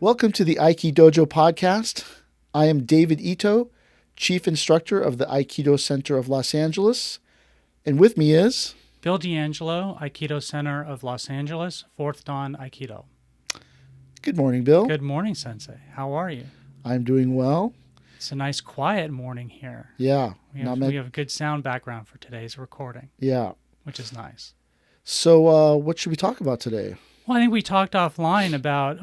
Welcome to the Aiki Dojo Podcast. I am David Ito, Chief Instructor of the Aikido Center of Los Angeles. And with me is... Bill D'Angelo, Aikido Center of Los Angeles, 4th Dan Aikido. Good morning, Bill. Good morning, Sensei. How are you? I'm doing well. It's a nice quiet morning here. Yeah. We have a good sound background for today's recording. Yeah. Which is nice. So what should we talk about today? Well, I think we talked offline about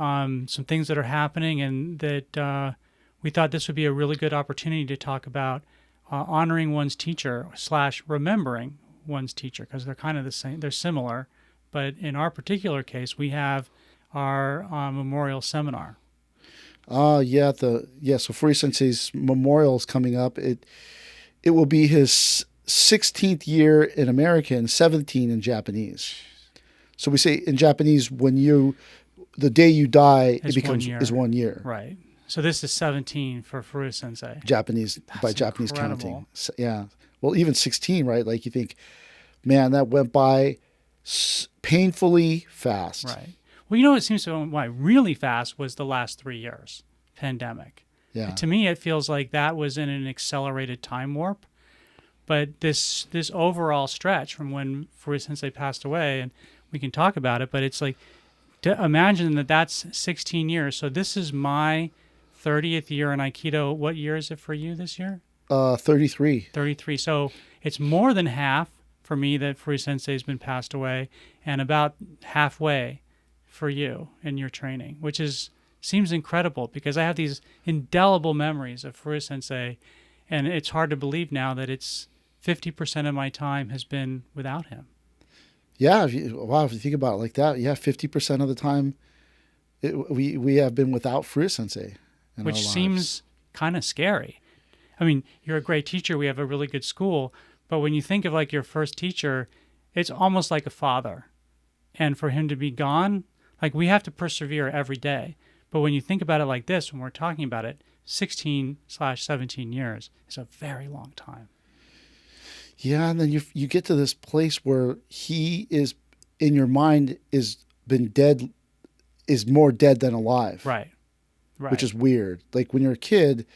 some things that are happening, and that we thought this would be a really good opportunity to talk about honoring one's teacher / remembering one's teacher, because they're kind of the same. They're similar, but in our particular case, we have our memorial seminar. So Furuya Sensei's memorial is coming up. It will be his 16th year in American, 17 in Japanese. So we say in Japanese, the day you die, it becomes 1 year. Right. So this is 17 for Furuya Sensei. Japanese. That's by Japanese incredible. Counting. Yeah. Well, even 16, right? Like you think, man, that went by painfully fast. Right. Well, it seems to go by really fast was the last 3 years, pandemic. Yeah. To me, it feels like that was in an accelerated time warp. But this overall stretch from when Furuya Sensei passed away, and we can talk about it, but it's like, to imagine that that's 16 years. So this is my 30th year in Aikido. What year is it for you this year? 33. 33. So it's more than half for me that Furuya Sensei has been passed away, and about halfway for you in your training, which seems incredible because I have these indelible memories of Furuya Sensei, and it's hard to believe now that it's 50% of my time has been without him. Yeah, if you think about it like that, 50% of the time we have been without Furuya Sensei in which our lives. Seems kind of scary. I mean, you're a great teacher. We have a really good school. But when you think of like your first teacher, it's almost like a father. And for him to be gone, like we have to persevere every day. But when you think about it like this, when we're talking about it, 16/17 years is a very long time. Yeah, and then you get to this place where he is, in your mind, is more dead than alive. Right. Which is weird. Like when you're a kid,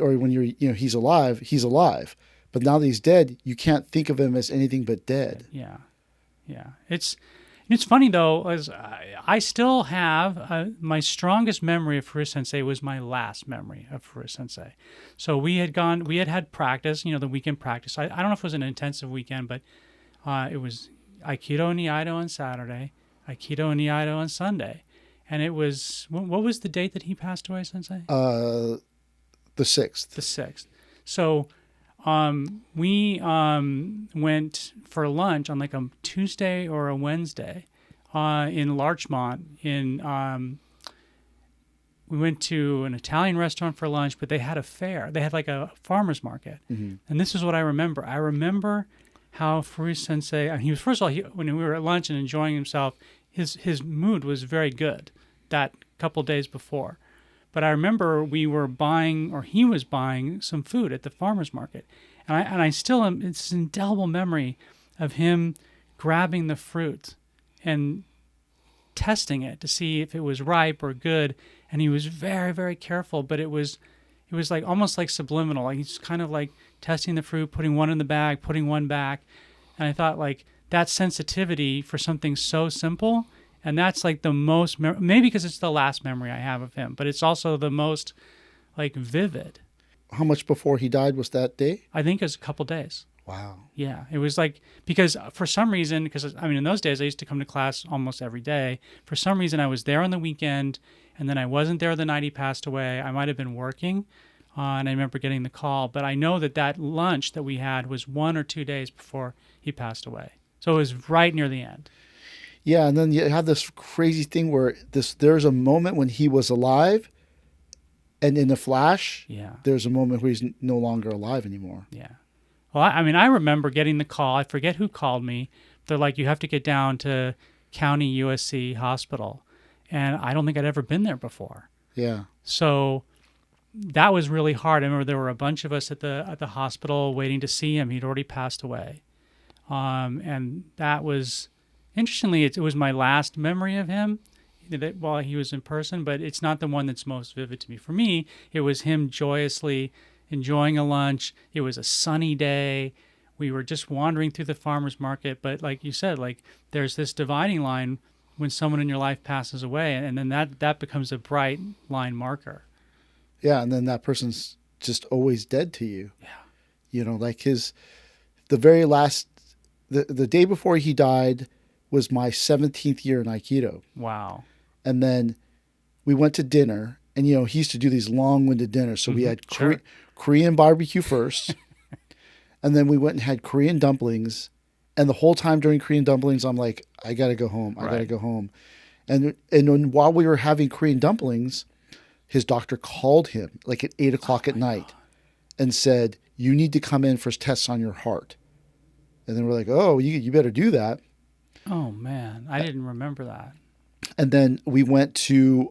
or when he's alive. But now that he's dead, you can't think of him as anything but dead. Yeah. It's funny though, as I still have my strongest memory of Furuya Sensei was my last memory of Furuya Sensei. So we had practice, the weekend practice. I don't know if it was an intensive weekend, but it was Aikido Niaido on Saturday, Aikido Niaido on Sunday. And it was, what was the date that he passed away, Sensei? The 6th. The 6th. So we went for lunch on like a Tuesday or a Wednesday in Larchmont. We went to an Italian restaurant for lunch, but they had a fair. They had like a farmer's market. Mm-hmm. And this is what I remember. I remember how Furuya Sensei, he was, first of all, when we were at lunch and enjoying himself, his mood was very good that couple days before. But I remember he was buying some food at the farmer's market. And I still am, it's an indelible memory of him grabbing the fruit and testing it to see if it was ripe or good. And he was very, very careful, but it was like almost like subliminal. Like he's kind of like testing the fruit, putting one in the bag, putting one back. And I thought like that sensitivity for something so simple. And that's like the most, maybe because it's the last memory I have of him, but it's also the most like vivid. How much before he died was that day? I think it was a couple days. Wow. Yeah. It was like, because for some reason, in those days I used to come to class almost every day. For some reason I was there on the weekend, and then I wasn't there the night he passed away. I might have been working, and I remember getting the call. But I know that lunch that we had was 1 or 2 days before he passed away. So it was right near the end. Yeah, and then you have this crazy thing where there's a moment when he was alive, and in the flash, there's a moment where he's no longer alive anymore. Yeah. Well, I remember getting the call. I forget who called me. They're like, you have to get down to County USC Hospital. And I don't think I'd ever been there before. Yeah. So that was really hard. I remember there were a bunch of us at the hospital waiting to see him. He'd already passed away. And that was, interestingly, it was my last memory of him. while he was in person, but it's not the one that's most vivid to me. For me, it was him joyously enjoying a lunch. It was a sunny day. We were just wandering through the farmer's market. But like you said, like there's this dividing line when someone in your life passes away, and then that becomes a bright line marker. Yeah, and then that person's just always dead to you. Yeah. You know, like the very last, the day before he died was my 17th year in Aikido. Wow. And then we went to dinner, and, you know, he used to do these long-winded dinners. So we had Korean barbecue first, and then we went and had Korean dumplings. And the whole time during Korean dumplings, I'm like, I got to go home. I got to go home. And when, while we were having Korean dumplings, his doctor called him like at 8 o'clock at night and said, you need to come in for tests on your heart. And then we're like, oh, you better do that. Oh, man. I didn't remember that. And then we went to,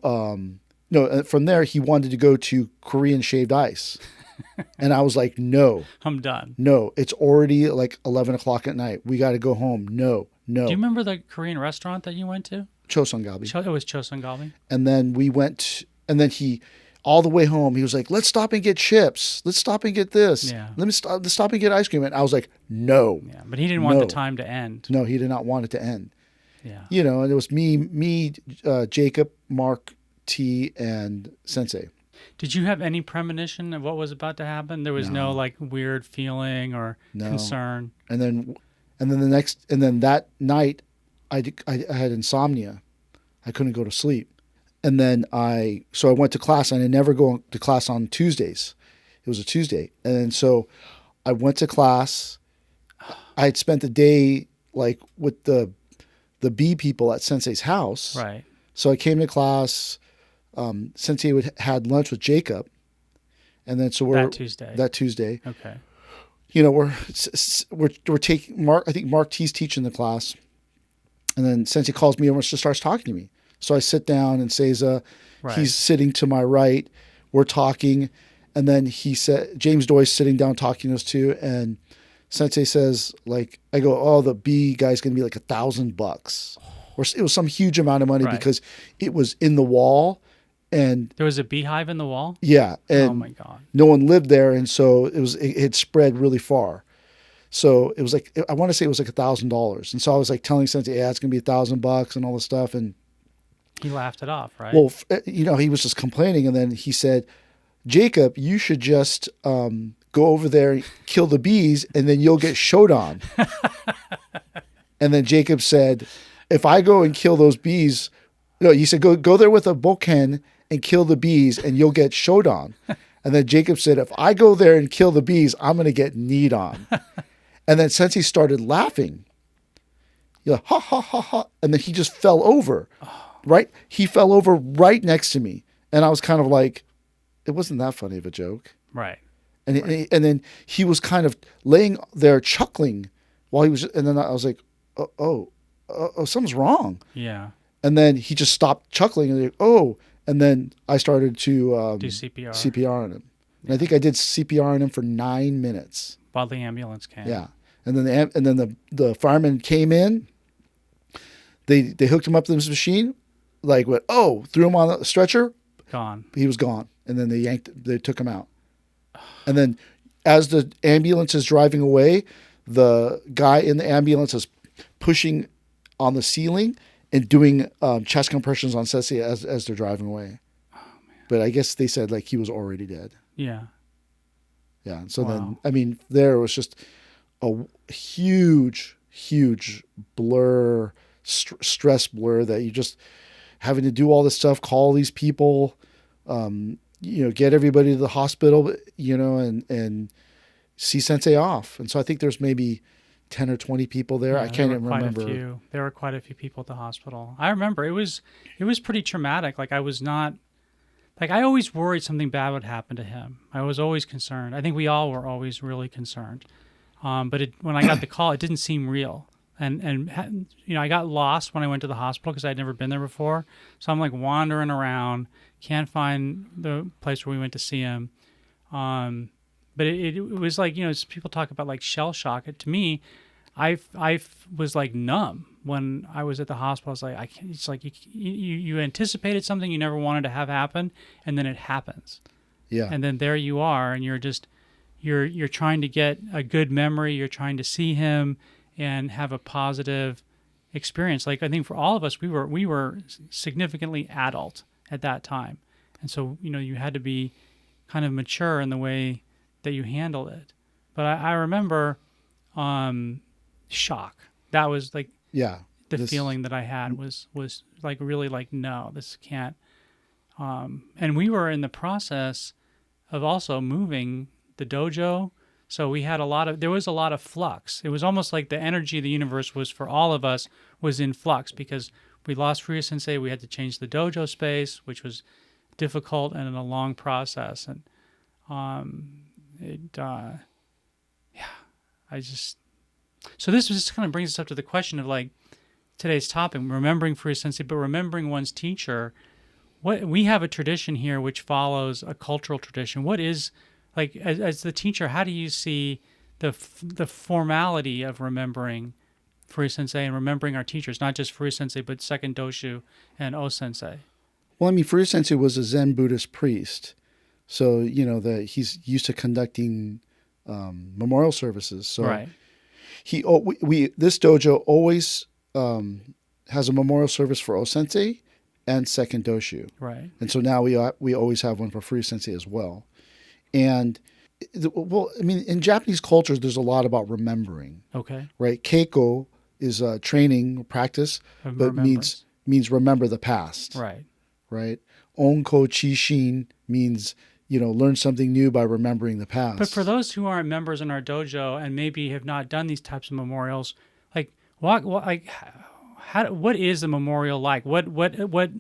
from there, he wanted to go to Korean shaved ice. And I was like, no. I'm done. No, it's already like 11 o'clock at night. We got to go home. No. Do you remember the Korean restaurant that you went to? Chosungabi. It was Chosungabi. And then we went, and then all the way home, he was like, let's stop and get chips. Let's stop and get this. Yeah. Let's stop and get ice cream. And I was like, no. Yeah, but he didn't want the time to end. No, he did not want it to end. Yeah. You know, and it was me, Jacob, Mark, T, and Sensei. Did you have any premonition of what was about to happen? There was no like weird feeling or concern. And then that night, I had insomnia. I couldn't go to sleep. And then I went to class, and I never go to class on Tuesdays. It was a Tuesday. And then so I went to class. I had spent the day like with the bee people at Sensei's house. Right. So I came to class. Sensei had lunch with Jacob. And then so that Tuesday. Okay. You know, we're taking Mark. I think Mark T's teaching the class. And then Sensei calls me over and just starts talking to me. So I sit down, and Seiza, he's sitting to my right. We're talking. And then he said, James Doy's sitting down talking to us too. And Sensei says, like, I go, oh, the B guy's going to be like $1,000. Or it was some huge amount of money because it was in the wall. And there was a beehive in the wall? Yeah. And oh my God. No one lived there. And so it had spread really far. So it was like, I want to say it was like $1,000. And so I was like telling Sensei, yeah, it's going to be $1,000 and all this stuff. And he laughed it off, right? Well, you know, he was just complaining. And then he said, Jacob, you should just go over there and kill the bees, and then you'll get shodan. And then Jacob said, if I go and kill those bees, no, he said, go there with a bokken and kill the bees, and you'll get shodan. And then Jacob said, if I go there and kill the bees, I'm going to get kneed on. And then Sensei started laughing. You're like, ha, ha, ha, ha. And then he just fell over. Right? He fell over right next to me. And I was kind of like, it wasn't that funny of a joke. Right. And and then he was kind of laying there chuckling while he was, and then I was like, oh, something's wrong. Yeah. And then he just stopped chuckling and and then I started to do CPR. CPR on him. And I think I did CPR on him for 9 minutes. While the ambulance came. Yeah. And then the fireman came in. They hooked him up to this machine, like threw him on the stretcher. Gone. He was gone. And then they took him out. And then as the ambulance is driving away, the guy in the ambulance is pushing on the ceiling and doing chest compressions on Sensei as they're driving away. Oh, man. But I guess they said like he was already dead. Yeah. Yeah. So then, I mean, there was just a huge, huge blur, stress blur that you just having to do all this stuff, call these people, get everybody to the hospital, and see Sensei off. And so I think there's maybe 10 or 20 people there. I can't even remember. There were quite a few people at the hospital. I remember it was pretty traumatic. Like I was not, like I always worried something bad would happen to him. I was always concerned. I think we all were always really concerned. But when I got the call, it didn't seem real. And I got lost when I went to the hospital because I'd never been there before. So I'm like wandering around, can't find the place where we went to see him. But it was like, people talk about like shell shock. To me, I was like numb when I was at the hospital. I was like, I can't, it's like you anticipated something you never wanted to have happen, and then it happens. Yeah. And then there you are, and you're trying to get a good memory. You're trying to see him and have a positive experience. Like, I think for all of us, we were significantly adult at that time, and so you had to be kind of mature in the way that you handled it. But I remember shock. That was like the feeling that I had was like really like, no, this can't. And we were in the process of also moving the dojo. So we had there was a lot of flux. It was almost like the energy of the universe was, for all of us, was in flux because we lost Furuya Sensei. We had to change the dojo space, which was difficult and a long process. And so this just kind of brings us up to the question of like today's topic, remembering Furuya Sensei, but remembering one's teacher. What we have a tradition here which follows a cultural tradition. What is, like, as the teacher, how do you see the formality of remembering Furuya Sensei and remembering our teachers, not just Furuya Sensei, but Second Doshu and O Sensei? Well, I mean, Furuya Sensei was a Zen Buddhist priest, so he's used to conducting memorial services. So right. This dojo always has a memorial service for O Sensei and Second Doshu. Right. And so now we always have one for Furuya Sensei as well. And well, I mean, in Japanese cultures, there's a lot about remembering. Okay. Right. Keiko is training, practice, but means remember the past. Right. Right. Onko Chishin means learn something new by remembering the past. But for those who aren't members in our dojo and maybe have not done these types of memorials, like what is the memorial like? What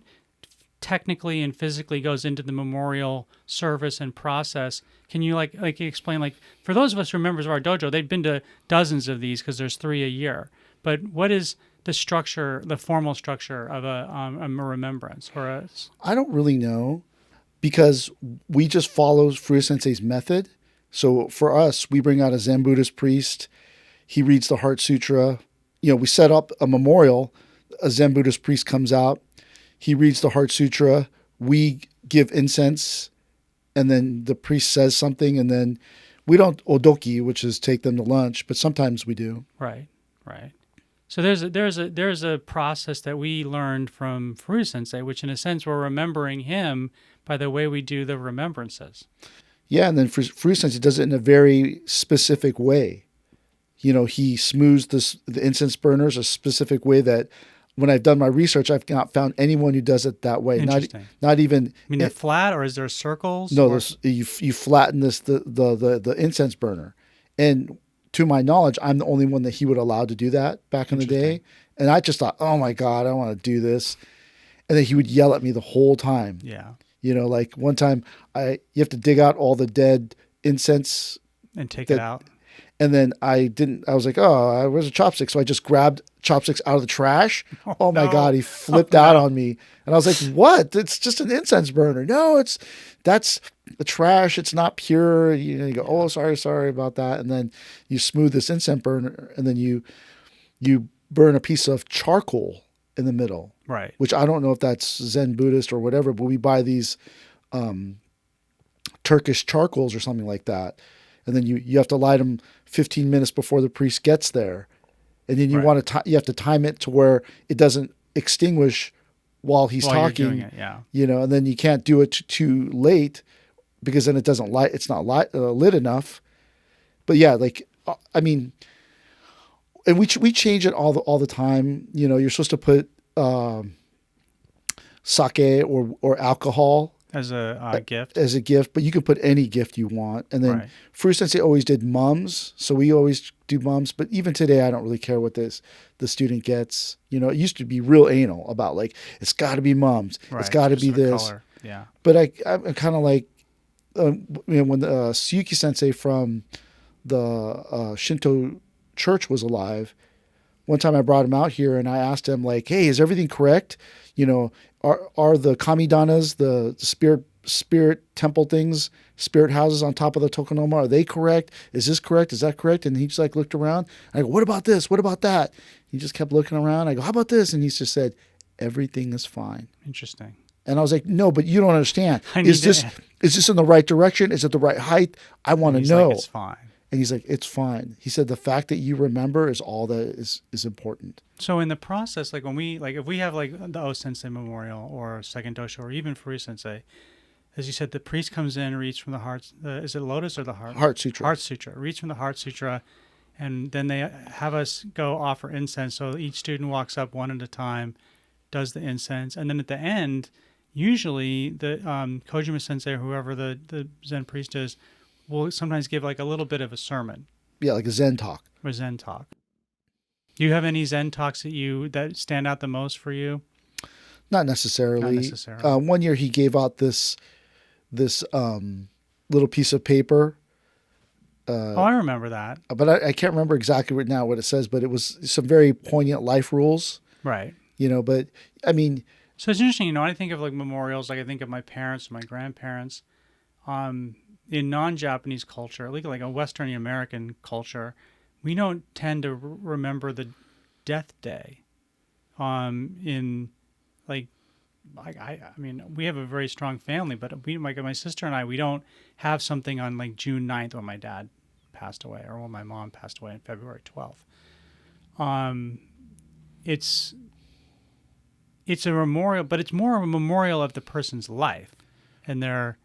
technically and physically goes into the memorial service and process? Can you like explain, like, for those of us who are members of our dojo, they've been to dozens of these because there's 3 a year. But what is the structure, the formal structure of a remembrance I don't really know, because we just follow Furuya Sensei's method. So for us, we bring out a Zen Buddhist priest. He reads the Heart Sutra. We set up a memorial. A Zen Buddhist priest comes out. He reads the Heart Sutra. We give incense, and then the priest says something, and then we don't odoki, which is take them to lunch, but sometimes we do. Right. So there's a process that we learned from Furuya Sensei, which in a sense we're remembering him by the way we do the remembrances. Yeah, and then Furuya Sensei does it in a very specific way. He smooths the incense burners a specific way that when I've done my research, I've not found anyone who does it that way. Interesting. Not even. I mean, they're flat, or is there circles? No, you flatten the incense burner, and to my knowledge, I'm the only one that he would allow to do that back in the day. And I just thought, oh my God, I want to do this. And then he would yell at me the whole time. Yeah. Like one time you have to dig out all the dead incense. And take it out. And then I was like, oh, where's a chopstick? So I just grabbed chopsticks out of the trash. Oh my God, he flipped out on me. And I was like, what? It's just an incense burner. No, that's the trash. It's not pure. You go, oh, sorry about that. And then you smooth this incense burner, and then you burn a piece of charcoal in the middle. Right. Which I don't know if that's Zen Buddhist or whatever, but we buy these Turkish charcoals or something like that. And then you have to light them 15 minutes before the priest gets there. And then you you have to time it to where it doesn't extinguish while he's talking. You're doing it, yeah. And then you can't do it too late, because then it doesn't light. It's not lit enough. But yeah, I mean, and we change it all the time. You're supposed to put sake or alcohol as a gift. As a gift, but you can put any gift you want. And then Furuya Sensei always did mums, so we always do mums. But even today, I don't really care what the student gets. It used to be real anal about it's got to be mums, it's got to be this. Color. Yeah. But I'm kind of like when the Suyuki Sensei from the Shinto church was alive. One time I brought him out here and I asked him, hey, is everything correct? Are the kamidanas, the spirit temple things, spirit houses on top of the tokonoma. Are they correct? Is this correct? Is that correct? And he just like looked around. I go, what about this? What about that? He just kept looking around. I go, how about this? And he just said, everything is fine. Interesting. And I was like, no, but you don't understand. Is this in the right direction? Is it the right height? I want to know. Like, it's fine. And he's like, it's fine. He said, the fact that you remember is all that is important. So in the process, like when if we have like the O Sensei Memorial or Second Dosho or even Furuya Sensei, as you said, the priest comes in, reads from the heart. Is it lotus or the heart? Heart Sutra. Heart Sutra. Reads from the Heart Sutra. And then they have us go offer incense. So each student walks up one at a time, does the incense. And then at the end, usually the Kojima Sensei or whoever the Zen priest is will sometimes give like a little bit of a sermon. Yeah, like a Zen talk. Or Zen talk. Do you have any Zen talks that stand out the most for you? Not necessarily. Not necessarily. One year he gave out this little piece of paper. I remember that. But I can't remember exactly right now what it says, but it was some very poignant life rules. Right. But I mean... So it's interesting, I think of like memorials, like I think of my parents, my grandparents. In non-Japanese culture, at least like a Western American culture, we don't tend to remember the death day. In like I mean, we have a very strong family, but my sister and I, we don't have something on like June 9th when my dad passed away or when my mom passed away on February 12th. It's a memorial, but it's more of a memorial of the person's life and their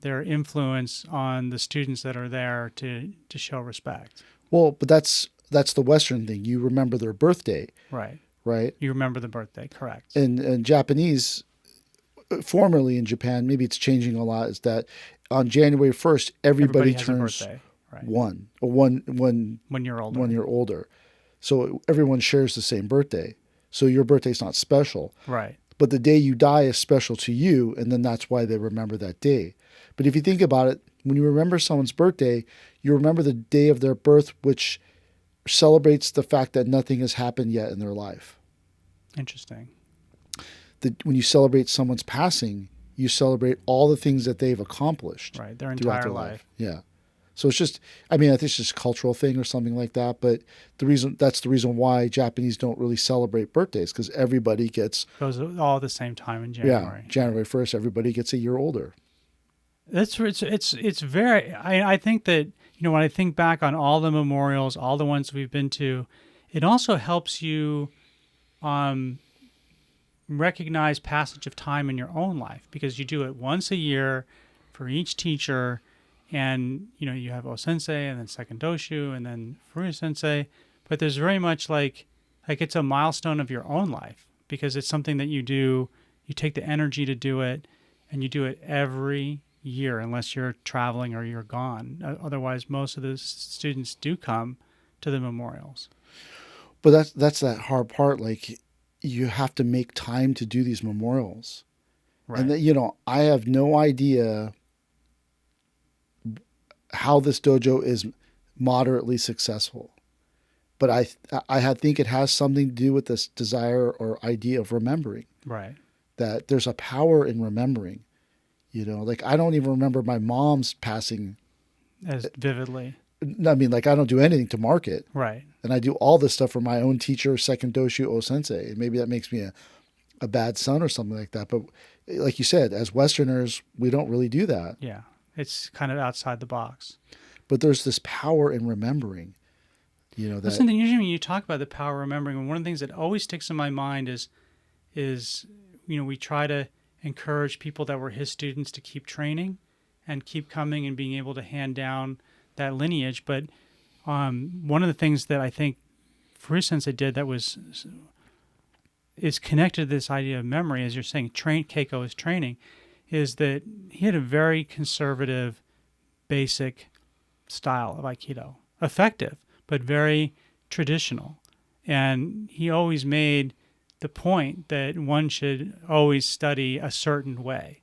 influence on the students that are there to show respect. Well, but that's the Western thing. You remember their birthday. Right. Right? You remember the birthday, correct. And Japanese, formerly in Japan, maybe it's changing a lot, is that on January 1st, everybody turns a birthday. Right. one year older. 1 year older. So everyone shares the same birthday. So your birthday's not special. Right. But the day you die is special to you, and then that's why they remember that day. But if you think about it, when you remember someone's birthday, you remember the day of their birth, which celebrates the fact that nothing has happened yet in their life. Interesting. When you celebrate someone's passing, you celebrate all the things that they've accomplished. Right, their entire life. Yeah. So it's just, I think it's just a cultural thing or something like that. But that's the reason why Japanese don't really celebrate birthdays, because everybody goes all at the same time in January. Yeah, January 1st, everybody gets a year older. It's very. I think that when I think back on all the memorials, all the ones we've been to, it also helps you recognize passage of time in your own life, because you do it once a year for each teacher. And, you have O Sensei and then Second Doshu and then Furuya Sensei. But there's very much like it's a milestone of your own life, because it's something that you do. You take the energy to do it, and you do it every year unless you're traveling or you're gone. Otherwise, most of the students do come to the memorials. But that's that hard part. Like, you have to make time to do these memorials. Right. And I have no idea how this dojo is moderately successful, but I think it has something to do with this desire or idea of remembering. Right. That there's a power in remembering. Like, I don't even remember my mom's passing as vividly. I don't do anything to mark it. Right. And I do all this stuff for my own teacher, Second Doshu O Sensei. Maybe that makes me a bad son or something like that. But like you said, as Westerners, we don't really do that. Yeah. It's kind of outside the box. But there's this power in remembering. That's something usually when you talk about the power of remembering, and one of the things that always sticks in my mind is we try to encourage people that were his students to keep training and keep coming and being able to hand down that lineage. But one of the things that I think Furuya Sensei did that is connected to this idea of memory, as you're saying, Keiko is training, is that he had a very conservative, basic style of Aikido. Effective, but very traditional. And he always made the point that one should always study a certain way.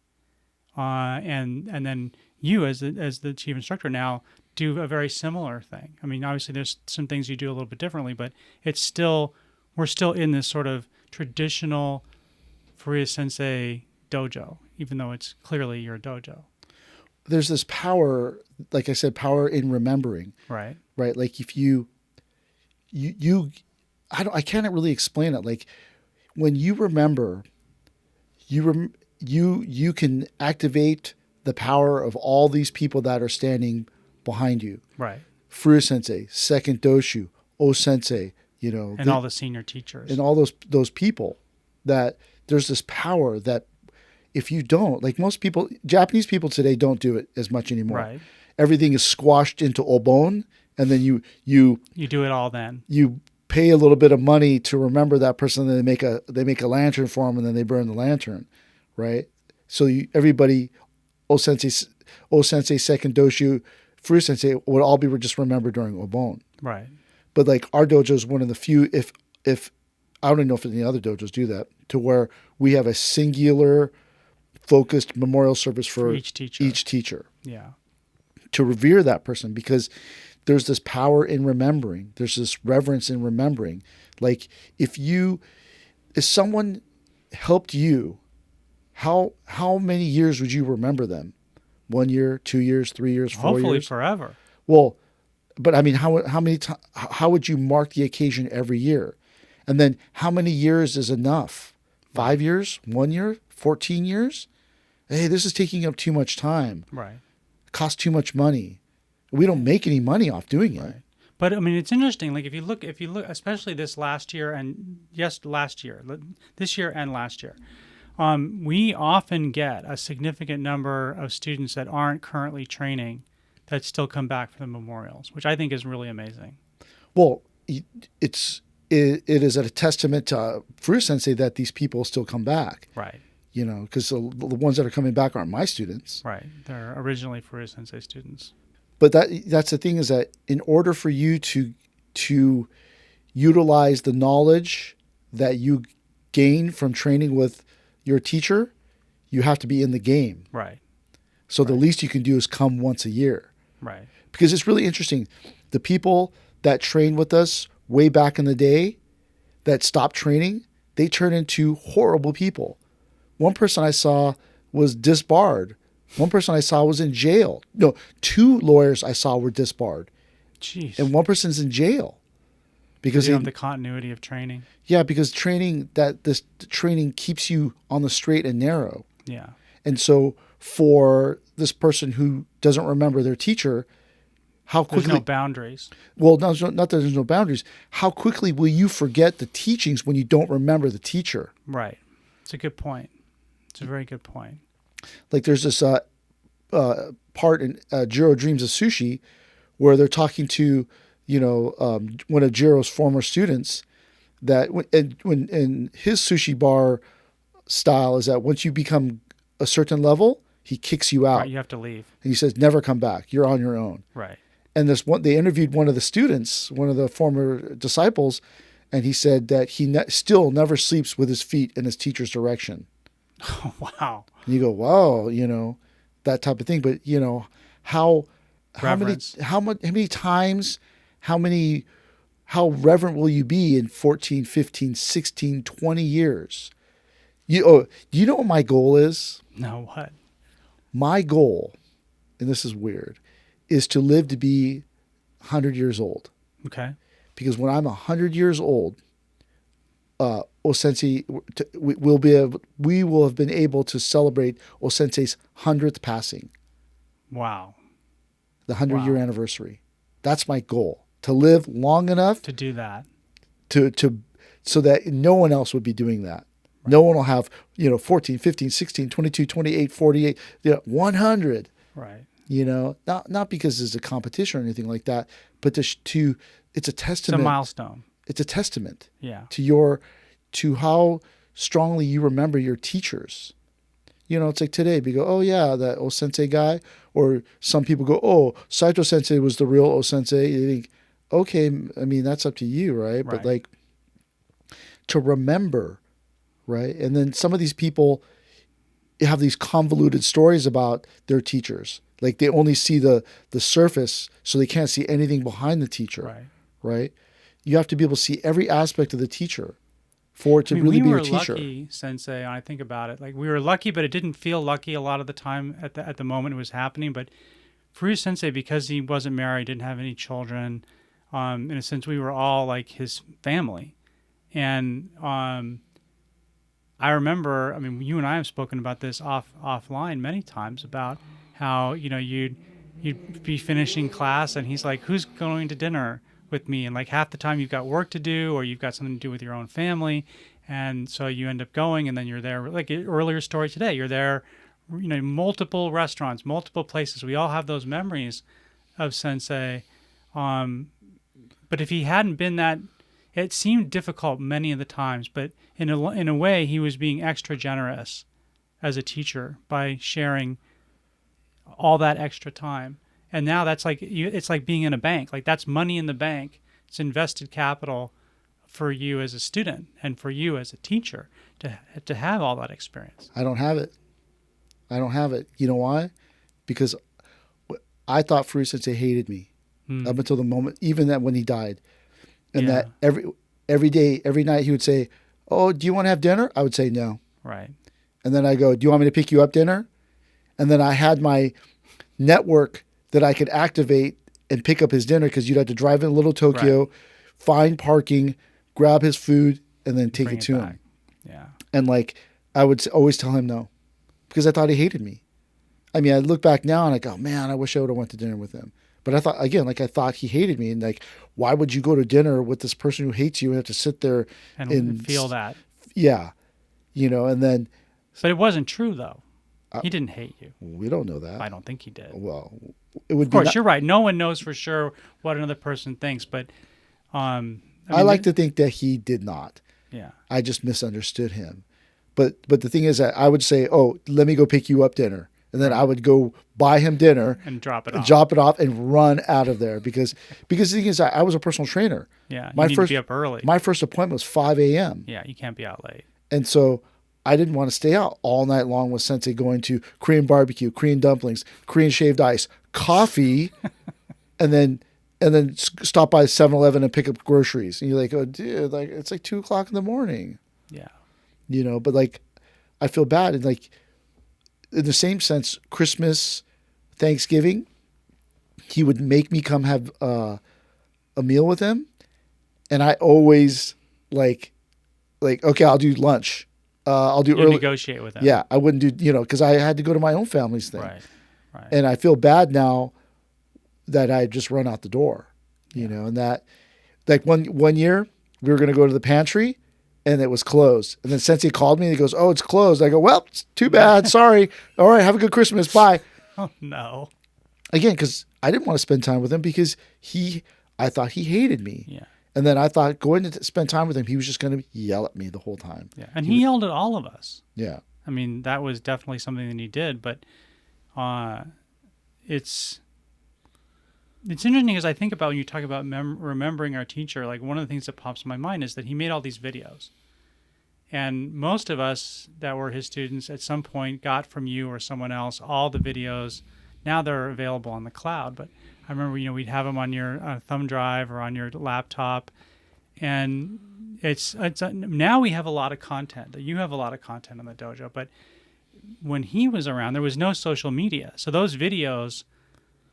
And then you, as the chief instructor now, do a very similar thing. Obviously there's some things you do a little bit differently, but we're still in this sort of traditional Furuya Sensei dojo. even though it's clearly your dojo. There's this power, like I said, power in remembering, Right. right? Like if I can't really explain it. Like when you remember, you can activate the power of all these people that are standing behind you. Right. Furuya Sensei, Second Doshu, O Sensei, And all the senior teachers. and all those people, that there's this power that if you don't, like most people, Japanese people today don't do it as much anymore. Right. Everything is squashed into obon, and then you do it all then. You pay a little bit of money to remember that person, and then they make a lantern for them, and then they burn the lantern, right? So everybody, O Sensei, Second Doshu, Furuya Sensei would all be just remembered during obon. Right. But like our dojo is one of the few, if I don't even know if any other dojos do that, to where we have a singular focused memorial service for each teacher. Yeah. To revere that person, because there's this power in remembering. There's this reverence in remembering. Like if someone helped you, how many years would you remember them? 1 year, 2 years, 3 years, 4 years? Hopefully forever. Well, but I mean, how would you mark the occasion every year? And then how many years is enough? 5 years? 1 year? 14 years? Hey, this is taking up too much time. Right. It costs too much money. We don't make any money off doing it. Right. But I mean, it's interesting. Like if you look, especially this last year this year and last year, we often get a significant number of students that aren't currently training that still come back for the memorials, which I think is really amazing. Well, it is a testament to Furuya Sensei that these people still come back. Right. Because the ones that are coming back aren't my students. Right. They're originally Furuya Sensei students. But that's the thing, is that in order for you to utilize the knowledge that you gain from training with your teacher, you have to be in the game. Right. So the least you can do is come once a year. Right. Because it's really interesting. The people that trained with us way back in the day that stopped training, they turn into horrible people. One person I saw was disbarred. One person I saw was in jail. No, 2 lawyers I saw were disbarred. Jeez. And one person's in jail. Because you have the continuity of training. Yeah, because this training keeps you on the straight and narrow. Yeah. And so for this person who doesn't remember their teacher, how quickly... There's no boundaries. Well, not that there's no boundaries. How quickly will you forget the teachings when you don't remember the teacher? Right. It's a good point. It's a very good point. Like there's this part in Jiro Dreams of Sushi where they're talking to, one of Jiro's former students, that when in his sushi bar style is that once you become a certain level, he kicks you out. Right, you have to leave. And he says, never come back. You're on your own. Right. And they interviewed one of the students, one of the former disciples, and he said that he still never sleeps with his feet in his teacher's direction. Oh, wow. And you go, wow, that type of thing. But how many times, how reverent will you be in 14, 15, 16, 20 years? Do you know what my goal is? No, what? My goal, and this is weird, is to live to be 100 years old. Okay. Because when I'm 100 years old, O-Sensei, we will have been able to celebrate O-Sensei's 100th passing. Wow. The 100-year anniversary. That's my goal, to live long enough to do that. So that no one else would be doing that. Right. No one will have, 14, 15, 16, 22, 28, 48, 100. Right. Not because it's a competition or anything like that, but it's a testament. It's a milestone. It's a testament. Yeah. To how strongly you remember your teachers. It's like today, we go, oh yeah, that O-Sensei guy. Or some people go, oh, Saito Sensei was the real O-Sensei. You think, okay, I mean, that's up to you, right? But like, to remember, right? And then some of these people have these convoluted stories about their teachers. Like they only see the surface, so they can't see anything behind the teacher. Right. Right? You have to be able to see every aspect of the teacher, for it to really be we a were teacher. lucky, Sensei. I think about it. Like we were lucky, but it didn't feel lucky a lot of the time at the moment it was happening. But Furuya Sensei, because he wasn't married, didn't have any children, in a sense, we were all like his family. And I remember, you and I have spoken about this offline many times about how, you'd be finishing class and he's like, who's going to dinner with me? And like half the time you've got work to do or you've got something to do with your own family. And so you end up going and then you're there, like earlier story today, you're there, multiple restaurants, multiple places. We all have those memories of Sensei. But if he hadn't been that, it seemed difficult many of the times, but in a way he was being extra generous as a teacher by sharing all that extra time. And now that's like it's like being in a bank. Like that's money in the bank. It's invested capital for you as a student and for you as a teacher to have all that experience. I don't have it. You know why? Because I thought Furuya Sensei hated me up until the moment, even that when he died. And that every day, every night he would say, oh, do you want to have dinner? I would say no. Right. And then I go, do you want me to pick you up dinner? And then I had my network that I could activate and pick up his dinner because you'd have to drive in Little Tokyo, find parking, grab his food, and then take it to him. Yeah. And like I would always tell him no because I thought he hated me. I look back now and I go, man, I wish I would have went to dinner with him. But I thought, again, like I thought he hated me. And like, why would you go to dinner with this person who hates you and have to sit there and feel that? Yeah. And then. But it wasn't true, though. He didn't hate you. We don't know that. I don't think he did. Well, it would of course, you're right. No one knows for sure what another person thinks. But I like to think that he did not. Yeah. I just misunderstood him. But the thing is that I would say, oh, let me go pick you up dinner. And then I would go buy him dinner and drop it off and run out of there because the thing is I was a personal trainer. Yeah, you need to be up early. My first appointment was 5 a.m. Yeah, you can't be out late. And so I didn't want to stay out all night long with Sensei going to Korean barbecue, Korean dumplings, Korean shaved ice, coffee, and then stop by 7-Eleven and pick up groceries. And you're like, oh, dude, like it's like 2 o'clock in the morning. Yeah. But like I feel bad and like. In the same sense, Christmas, Thanksgiving, he would make me come have a meal with him, and I always like okay, I'll do lunch. I'll do early. Negotiate with him. Yeah, I wouldn't do because I had to go to my own family's thing. Right. And I feel bad now that I just run out the door. And that like one year we were going to go to the pantry. And it was closed. And then Sensei called me and he goes, oh, it's closed. I go, well, it's too bad. Sorry. All right. Have a good Christmas. Bye. Oh, no. Again, because I didn't want to spend time with him because I thought he hated me. Yeah. And then I thought going to spend time with him, he was just going to yell at me the whole time. Yeah. And he yelled at all of us. Yeah. That was definitely something that he did. But it's interesting as I think about when you talk about remembering our teacher, like one of the things that pops in my mind is that he made all these videos. And most of us that were his students at some point got from you or someone else all the videos. Now they're available on the cloud. But I remember, we'd have them on your thumb drive or on your laptop. And it's now we have a lot of content. You have a lot of content on the dojo. But when he was around, there was no social media. So those videos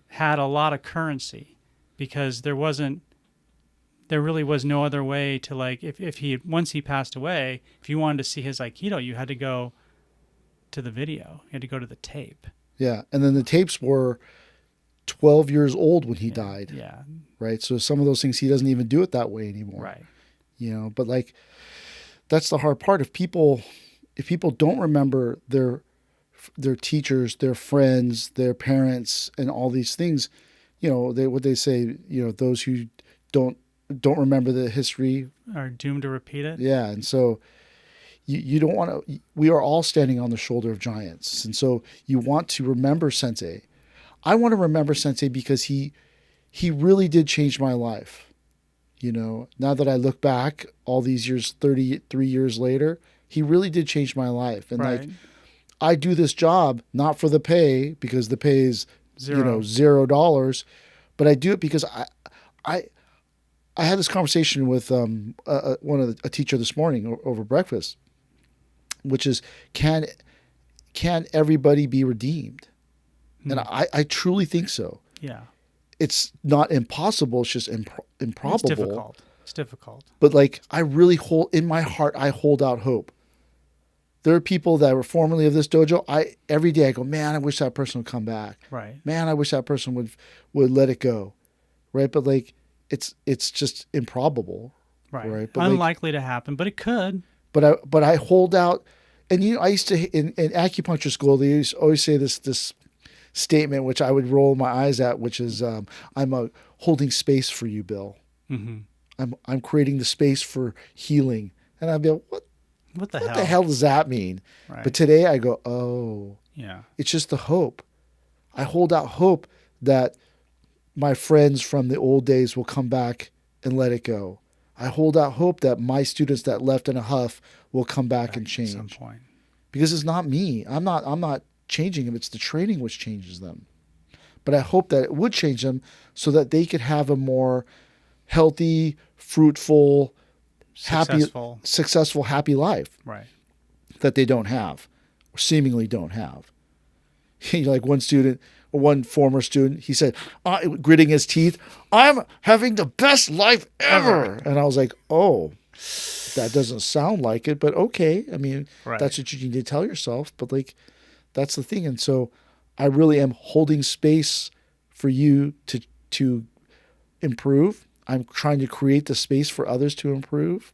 had a lot of currency because there really was no other way to like once he passed away, if you wanted to see his Aikido, you had to go to the video. You had to go to the tape. Yeah. And then the tapes were 12 years old when he died. Yeah. Right. So some of those things he doesn't even do it that way anymore. Right. But like that's the hard part. If people don't remember their teachers, their friends, their parents, and all these things, they say, those who don't remember the history are doomed to repeat it. Yeah. And so you don't want to, we are all standing on the shoulder of giants. And so you want to remember Sensei. I want to remember Sensei because he really did change my life. Now that I look back all these years, 33 years later, he really did change my life. And right. like, I do this job not for the pay because the pay is $0, but I do it because I had this conversation with a teacher this morning over breakfast, which is can everybody be redeemed? And I truly think so. Yeah. It's not impossible. It's just improbable. It's difficult. But like, I really in my heart, I hold out hope. There are people that were formerly of this dojo. Every day I go, man, I wish that person would come back. Right. Man, I wish that person would let it go. Right. But like, it's just improbable. Right. But unlikely to happen, but it could. But I hold out. And I used to, in acupuncture school, they used to always say this statement, which I would roll my eyes at, which is, I'm holding space for you, Bill. Mm-hmm. I'm creating the space for healing. And I'd be like, what the hell does that mean? Right. But today I go, oh, yeah, it's just the hope. I hold out hope that my friends from the old days will come back and let it go. I hold out hope that my students that left in a huff will come back and change. At some point. Because it's not me. I'm not changing them. It's the training which changes them. But I hope that it would change them so that they could have a more healthy, fruitful, successful, happy life. Right. That they don't have, or seemingly don't have. Like one student, or one former student, he said, gritting his teeth, I'm having the best life ever. And I was like, oh, that doesn't sound like it, but okay. I mean, That's what you need to tell yourself. But like, that's the thing. And so I really am holding space for you to improve. I'm trying to create the space for others to improve.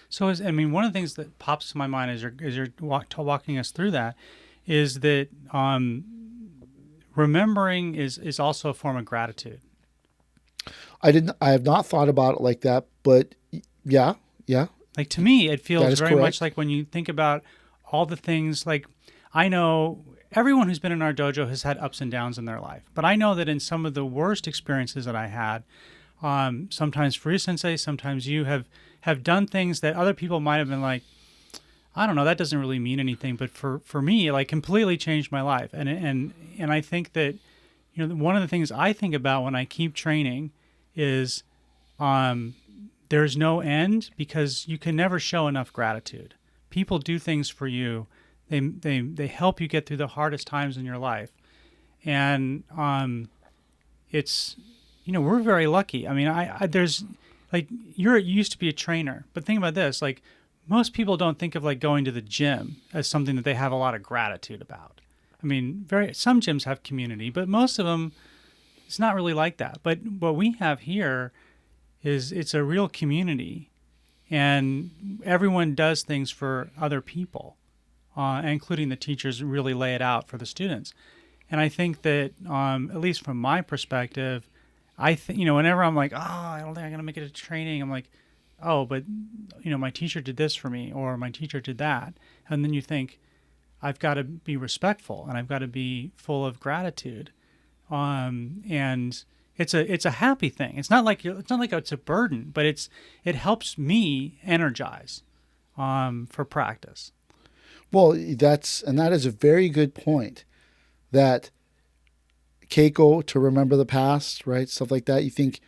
So, one of the things that pops to my mind as you're walking us through that is that remembering is also a form of gratitude. I have not thought about it like that, but yeah. Like, to me, it feels very correct. much like when you think about all the things, like, I know everyone who's been in our dojo has had ups and downs in their life, but I know that in some of the worst experiences that I had, sometimes Furuya Sensei, sometimes you have done things that other people might have been like, I don't know, that doesn't really mean anything, but for me, it like completely changed my life. And I think that, one of the things I think about when I keep training is there's no end, because you can never show enough gratitude. People do things for you. They help you get through the hardest times in your life. And it's, we're very lucky. I mean, there's like, you used to be a trainer, but think about this, like, most people don't think of like going to the gym as something that they have a lot of gratitude about. I mean, some gyms have community, but most of them, it's not really like that. But what we have here is it's a real community, and everyone does things for other people, including the teachers really lay it out for the students. And I think that, at least from my perspective, whenever I'm like, I don't think I'm going to make it to training, I'm like, oh, but, my teacher did this for me, or my teacher did that. And then you think, I've got to be respectful, and I've got to be full of gratitude. And it's a happy thing. It's not like it's a burden, but it helps me energize, for practice. Well, that is a very good point. That Keiko, to remember the past, right? Stuff like that. You think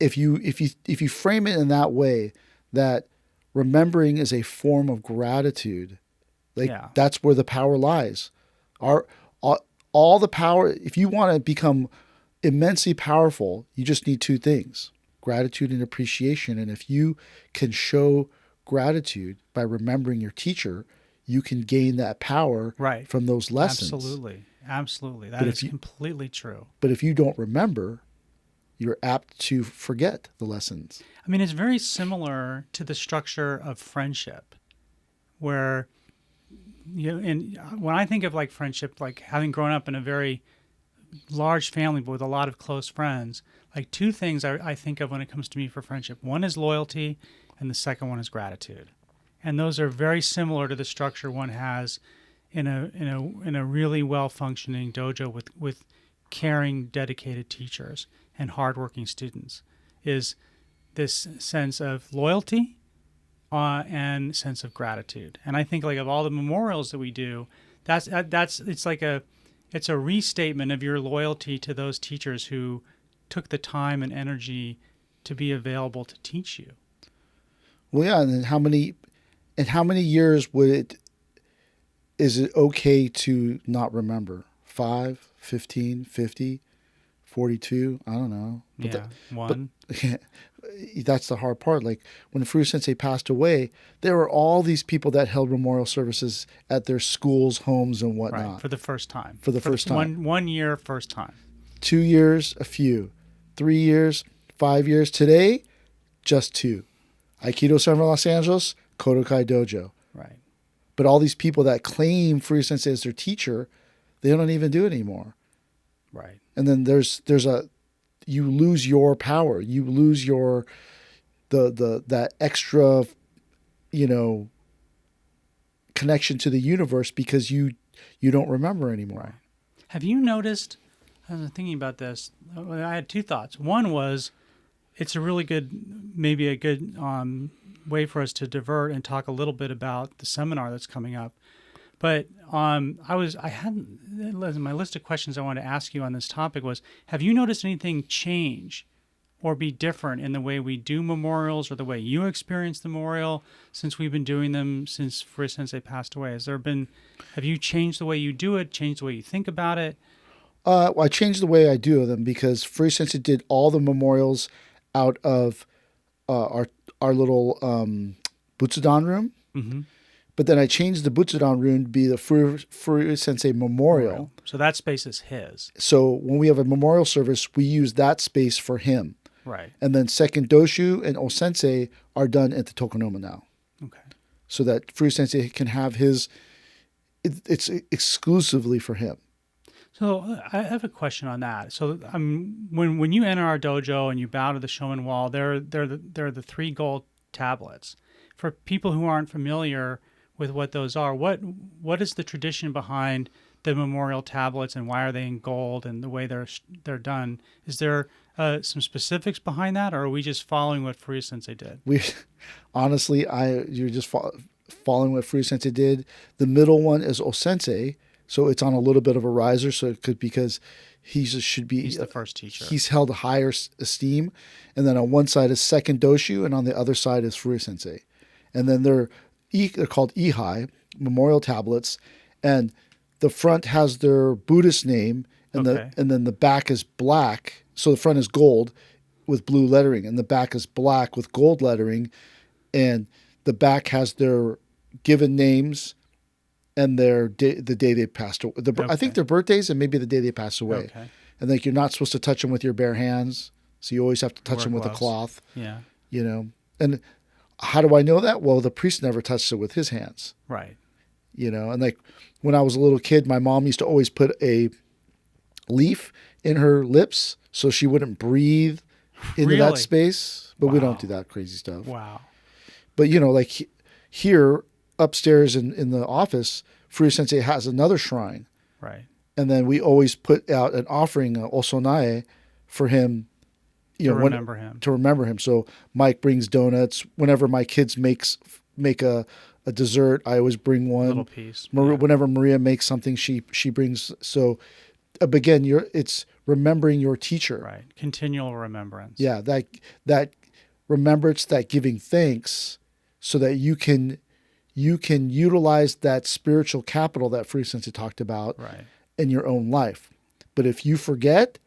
if you frame it in that way, that remembering is a form of gratitude, that's where the power lies. All the power. If you want to become immensely powerful, you just need two things: gratitude and appreciation. And if you can show gratitude by remembering your teacher, you can gain that power from those lessons. Absolutely. That is completely true. But if you don't remember, you're apt to forget the lessons. I mean, it's very similar to the structure of friendship, where, and when I think of like friendship, like having grown up in a very large family but with a lot of close friends, like two things I think of when it comes to me for friendship. One is loyalty, and the second one is gratitude. And those are very similar to the structure one has in a really well-functioning dojo with caring, dedicated teachers and hardworking students, is this sense of loyalty and sense of gratitude. And I think like of all the memorials that we do, it's a restatement of your loyalty to those teachers who took the time and energy to be available to teach you. Well, yeah, and then how many years is it okay to not remember? 5, 15, 50, 42? I don't know. But one. But that's the hard part. Like when Furuya Sensei passed away, there were all these people that held memorial services at their schools, homes, and whatnot. Right, for the first time. For the first time. 1 year, first time. 2 years, a few. 3 years, 5 years. Today, just 2. Aikido Center Los Angeles, Kodokai Dojo. Right. But all these people that claim Furuya Sensei as their teacher, they don't even do it anymore. Right. And then you lose your power. You lose your that extra, connection to the universe because you don't remember anymore. Right. Have you noticed? I was thinking about this. I had 2 thoughts. One was, it's a really good, maybe a good way for us to divert and talk a little bit about the seminar that's coming up. But I hadn't, my list of questions I wanted to ask you on this topic was, have you noticed anything change or be different in the way we do memorials or the way you experience the memorial since we've been doing them since Furuya Sensei passed away? Have you changed the way you do it, changed the way you think about it? Well, I changed the way I do them because Furuya Sensei did all the memorials out of our little Butsudan room. Mm-hmm. But then I changed the Butsudan room to be the Furuya Sensei Memorial. So that space is his. So when we have a memorial service, we use that space for him. Right. And then second Doshu and O-Sensei are done at the Tokonoma now. Okay. So that Furuya Sensei can have it's exclusively for him. So I have a question on that. So when you enter our dojo and you bow to the Shomen wall, they're the 3 gold tablets. For people who aren't familiar with what those are, what is the tradition behind the memorial tablets and why are they in gold and the way they're done? Is there some specifics behind that, or are we just following what Furuya Sensei did? You're just following what Furuya Sensei did. The middle one is O-Sensei. So it's on a little bit of a riser, so it could because he's the first teacher. He's held higher esteem, and then on one side is second Doshu, and on the other side is Furuya Sensei, and then they're called Ihai memorial tablets, and the front has their Buddhist name, and then the back is black. So the front is gold with blue lettering, and the back is black with gold lettering, and the back has their given names. And the day they passed away. I think their birthdays and maybe the day they passed away. Okay. And you're not supposed to touch them with your bare hands. So you always have to touch them with a cloth. Yeah. And how do I know that? Well, the priest never touched it with his hands. Right. And when I was a little kid, my mom used to always put a leaf in her lips so she wouldn't breathe into that space. But we don't do that crazy stuff. Wow. But, here upstairs in the office, Furuya Sensei has another shrine. Right. And then we always put out an offering, osonae, for him. To remember him. So Mike brings donuts. Whenever my kids make a dessert, I always bring one. A little piece. Whenever Maria makes something, she brings. So again, it's remembering your teacher. Right. Continual remembrance. Yeah, that remembrance, that giving thanks, so that you can utilize that spiritual capital that Furuya Sensei talked about in your own life. But if you forget,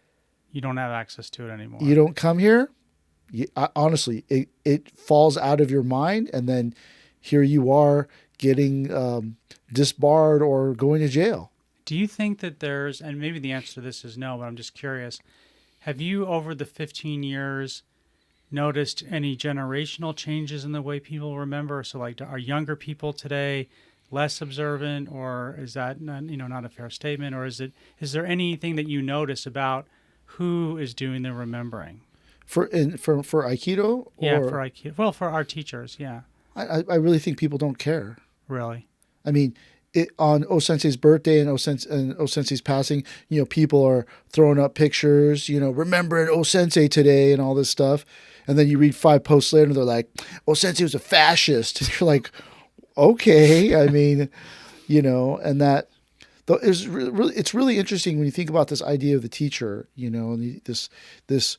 you don't have access to it anymore. You don't come here. Honestly, it falls out of your mind, and then here you are getting disbarred or going to jail. Do you think that there's, and maybe the answer to this is no, but I'm just curious, have you over the 15 years noticed any generational changes in the way people remember? So are younger people today less observant, or is that not a fair statement? Or is there anything that you notice about who is doing the remembering? For Aikido? Yeah, for Aikido. Well, for our teachers, yeah. I really think people don't care. Really? I mean, on O-Sensei's birthday and O-Sensei's passing, people are throwing up pictures, remembering O-Sensei today and all this stuff. And then you read 5 posts later and they're like, O-Sensei was a fascist. And you're like, okay. I mean, and that it's really interesting when you think about this idea of the teacher, and this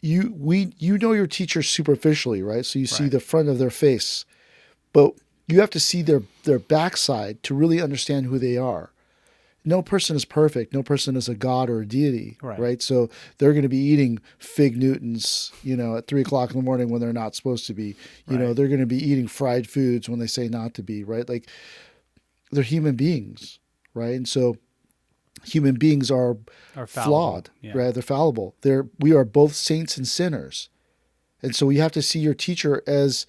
you know your teacher superficially, right? So you see Right. the front of their face, but you have to see their backside to really understand who they are. No person is perfect. No person is a god or a deity, Right. right? So they're going to be eating fig Newtons, at 3:00 in the morning when they're not supposed to be. Right. They're going to be eating fried foods when they say not to be, right? Like they're human beings, right? And so human beings are Or fallible. flawed, Yeah. right? They're fallible. We are both saints and sinners, and so you have to see your teacher as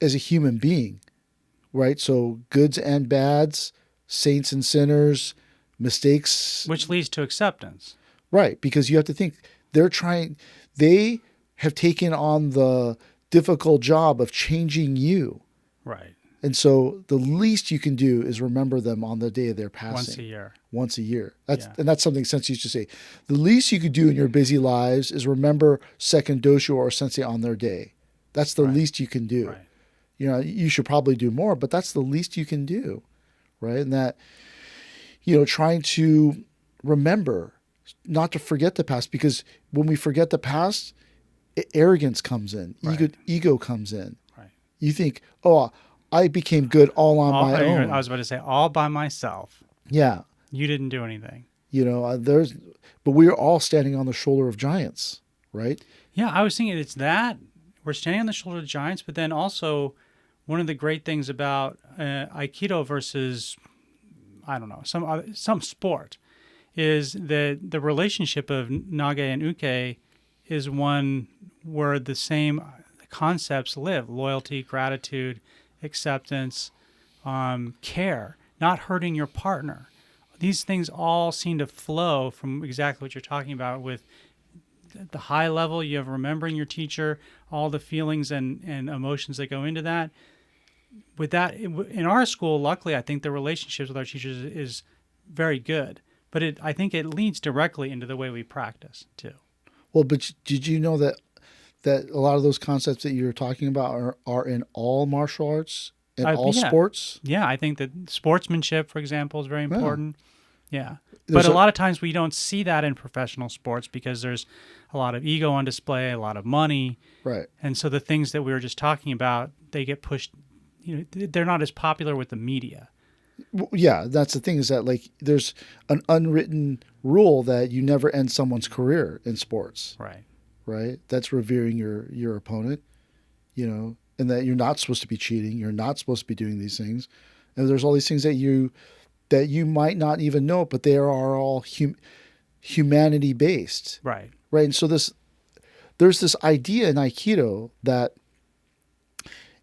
a human being, right? So goods and bads, saints and sinners, mistakes, Which leads to acceptance. right? Because you have to think they have taken on the difficult job of changing you. Right. And so the least you can do is remember them on the day of their passing. Once a year. Once a year. Yeah. And that's something Sensei used to say. The least you could do in your busy lives is remember second dosho or Sensei on their day. That's the Right. least you can do. Right. You should probably do more, but that's the least you can do. Right. And that, trying to remember, not to forget the past, because when we forget the past, arrogance comes in, Right. ego comes in. Right. You think, oh, I became good all on my own. I was about to say all by myself. Yeah. You didn't do anything. But we're all standing on the shoulder of giants, right? Yeah, I was thinking it's that we're standing on the shoulder of giants, but then also one of the great things about Aikido versus, I don't know, some sport is that the relationship of Nage and Uke is one where the same concepts live: loyalty, gratitude, acceptance, care, not hurting your partner. These things all seem to flow from exactly what you're talking about with the high level. You have remembering your teacher, all the feelings and emotions that go into that. With that, in our school, luckily, I think the relationships with our teachers is very good. But I think it leads directly into the way we practice, too. Well, but did you know that a lot of those concepts that you're talking about are in all martial arts, in all sports? Yeah, I think that sportsmanship, for example, is very important. Yeah. There's But a lot of times we don't see that in professional sports because there's a lot of ego on display, a lot of money. Right. And so the things that we were just talking about, they get pushed, they're not as popular with the media. Yeah, that's the thing, is that like there's an unwritten rule that you never end someone's career in sports. Right. Right? That's revering your opponent, and that you're not supposed to be cheating, you're not supposed to be doing these things. And there's all these things that you might not even know, but they are all humanity based. Right. Right? And so there's this idea in Aikido that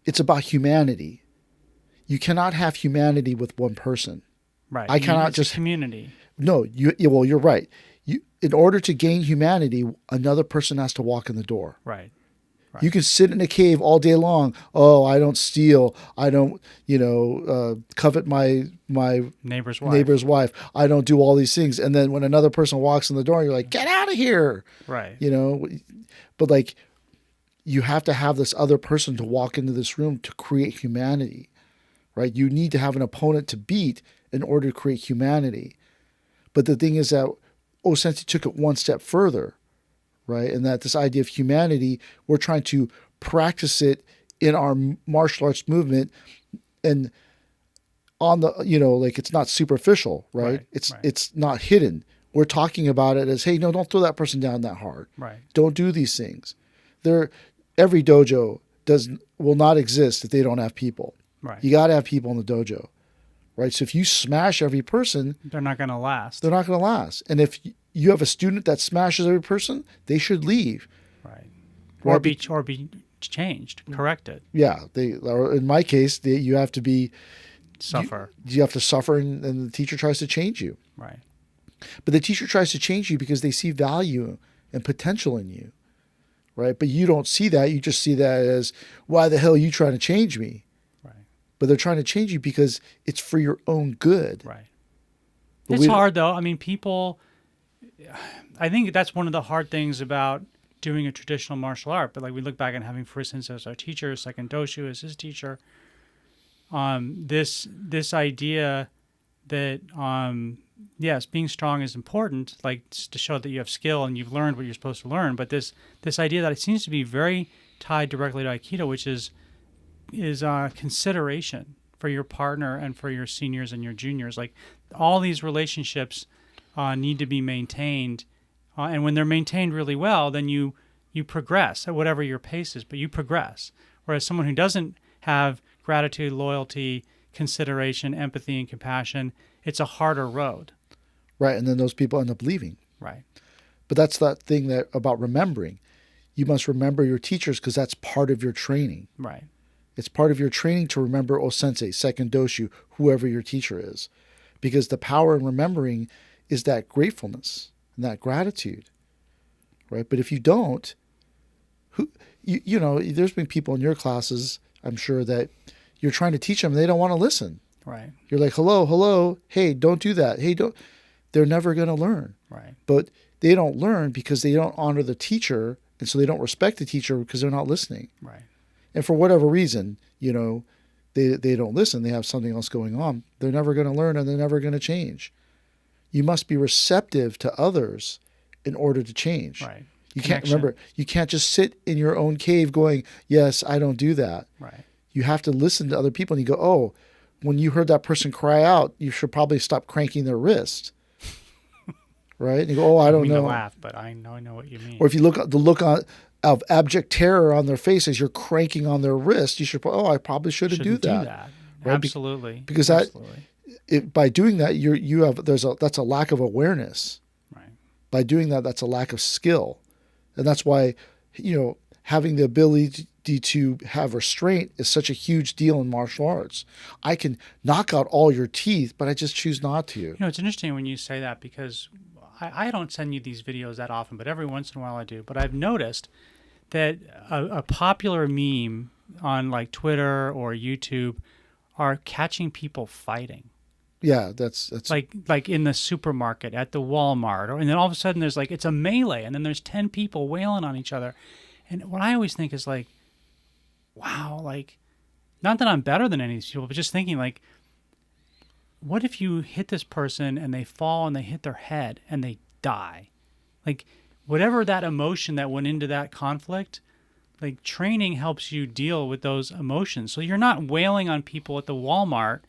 it's about humanity. You cannot have humanity with one person. Right. I cannot it's just a community. No, well, you're right. In order to gain humanity, another person has to walk in the door. Right. Right. You can sit in a cave all day long. Oh, I don't steal. I don't, covet my Neighbor's wife. neighbor's wife. I don't do all these things. And then when another person walks in the door, you're like, get out of here. Right. But like, you have to have this other person to walk into this room to create humanity, right? You need to have an opponent to beat in order to create humanity. But the thing is that Sensei took it one step further, right? And that this idea of humanity, we're trying to practice it in our martial arts movement, and on the, like it's not superficial, right? It's not hidden. We're talking about it as, hey, no, don't throw that person down that hard. Right. Don't do these things. Every dojo will not exist if they don't have people. Right. You got to have people in the dojo, right? So if you smash every person, they're not going to last. They're not going to last. And if you have a student that smashes every person, they should leave. Right. Or be changed, corrected. Yeah. Or in my case, you have to be suffer. You have to suffer, and the teacher tries to change you. Right. But the teacher tries to change you because they see value and potential in you. Right. But you don't see that. You just see that as, why the hell are you trying to change me? Right. But they're trying to change you because it's for your own good. Right. But it's hard, though. I mean, I think that's one of the hard things about doing a traditional martial art. But like, we look back and having Furuya Sensei as our teacher, second dosho as his teacher. This idea that yes, being strong is important, like to show that you have skill and you've learned what you're supposed to learn. But this idea that it seems to be very tied directly to Aikido, which is consideration for your partner and for your seniors and your juniors. Like all these relationships need to be maintained, and when they're maintained really well, then you progress at whatever your pace is, but you progress. Whereas someone who doesn't have gratitude, loyalty, consideration, empathy, and compassion, it's a harder road. Right, and then those people end up leaving. Right. But that's that thing that about remembering. You must remember your teachers because that's part of your training. Right. It's part of your training to remember O-sensei, second doshu, whoever your teacher is. Because the power in remembering is that gratefulness and that gratitude. Right? But if you don't, there's been people in your classes, I'm sure, that you're trying to teach them and they don't want to listen. Right. You're like, hello, hey, don't do that. Hey, don't. They're never going to learn. Right. But they don't learn because they don't honor the teacher, and so they don't respect the teacher because they're not listening. Right. And for whatever reason, they don't listen. They have something else going on. They're never going to learn, and they're never going to change. You must be receptive to others in order to change. Right. You can't just sit in your own cave going, yes, I don't do that. Right. You have to listen to other people and you go, oh, when you heard that person cry out, you should probably stop cranking their wrist. Right? And you go, oh, I don't know. To laugh, but I know what you mean. Or if you look at the look of abject terror on their face as you're cranking on their wrist, you should, I probably shouldn't do that. Right? Absolutely. Because by doing that, that's a lack of awareness. Right. By doing that, that's a lack of skill. And that's why, having the ability to have restraint is such a huge deal in martial arts. I can knock out all your teeth, but I just choose not to. It's interesting when you say that because I don't send you these videos that often, but every once in a while I do. But I've noticed that a popular meme on like Twitter or YouTube are catching people fighting. Yeah, that's like in the supermarket, at the Walmart, and then all of a sudden there's it's a melee, and then there's 10 people wailing on each other. And what I always think is wow, not that I'm better than any of these people, but just thinking what if you hit this person and they fall and they hit their head and they die? Whatever that emotion that went into that conflict, training helps you deal with those emotions. So you're not wailing on people at the Walmart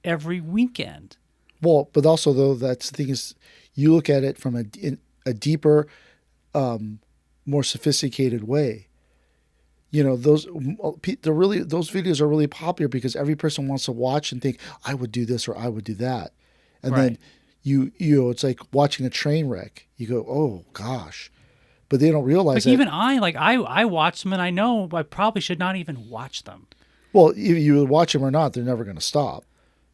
every weekend. Well, but also though, that's the thing is, you look at it from a deeper, more sophisticated way. Those videos are really popular because every person wants to watch and think, I would do this or I would do that. And then it's like watching a train wreck. You go, oh gosh. But they don't realize that. Even I watch them and I know I probably should not even watch them. Well, if you watch them or not, they're never going to stop.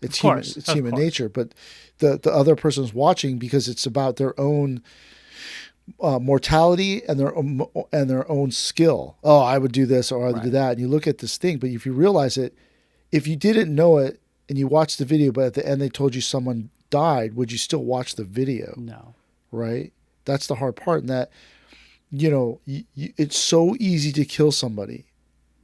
It's human nature. But the other person's watching because it's about their own mortality and their own skill. Oh, I would do this or I would do that. And you look at this thing, but if you realize it, if you didn't know it and you watched the video, but at the end they told you someone died, would you still watch the video? No. Right? That's the hard part. And that, it's so easy to kill somebody.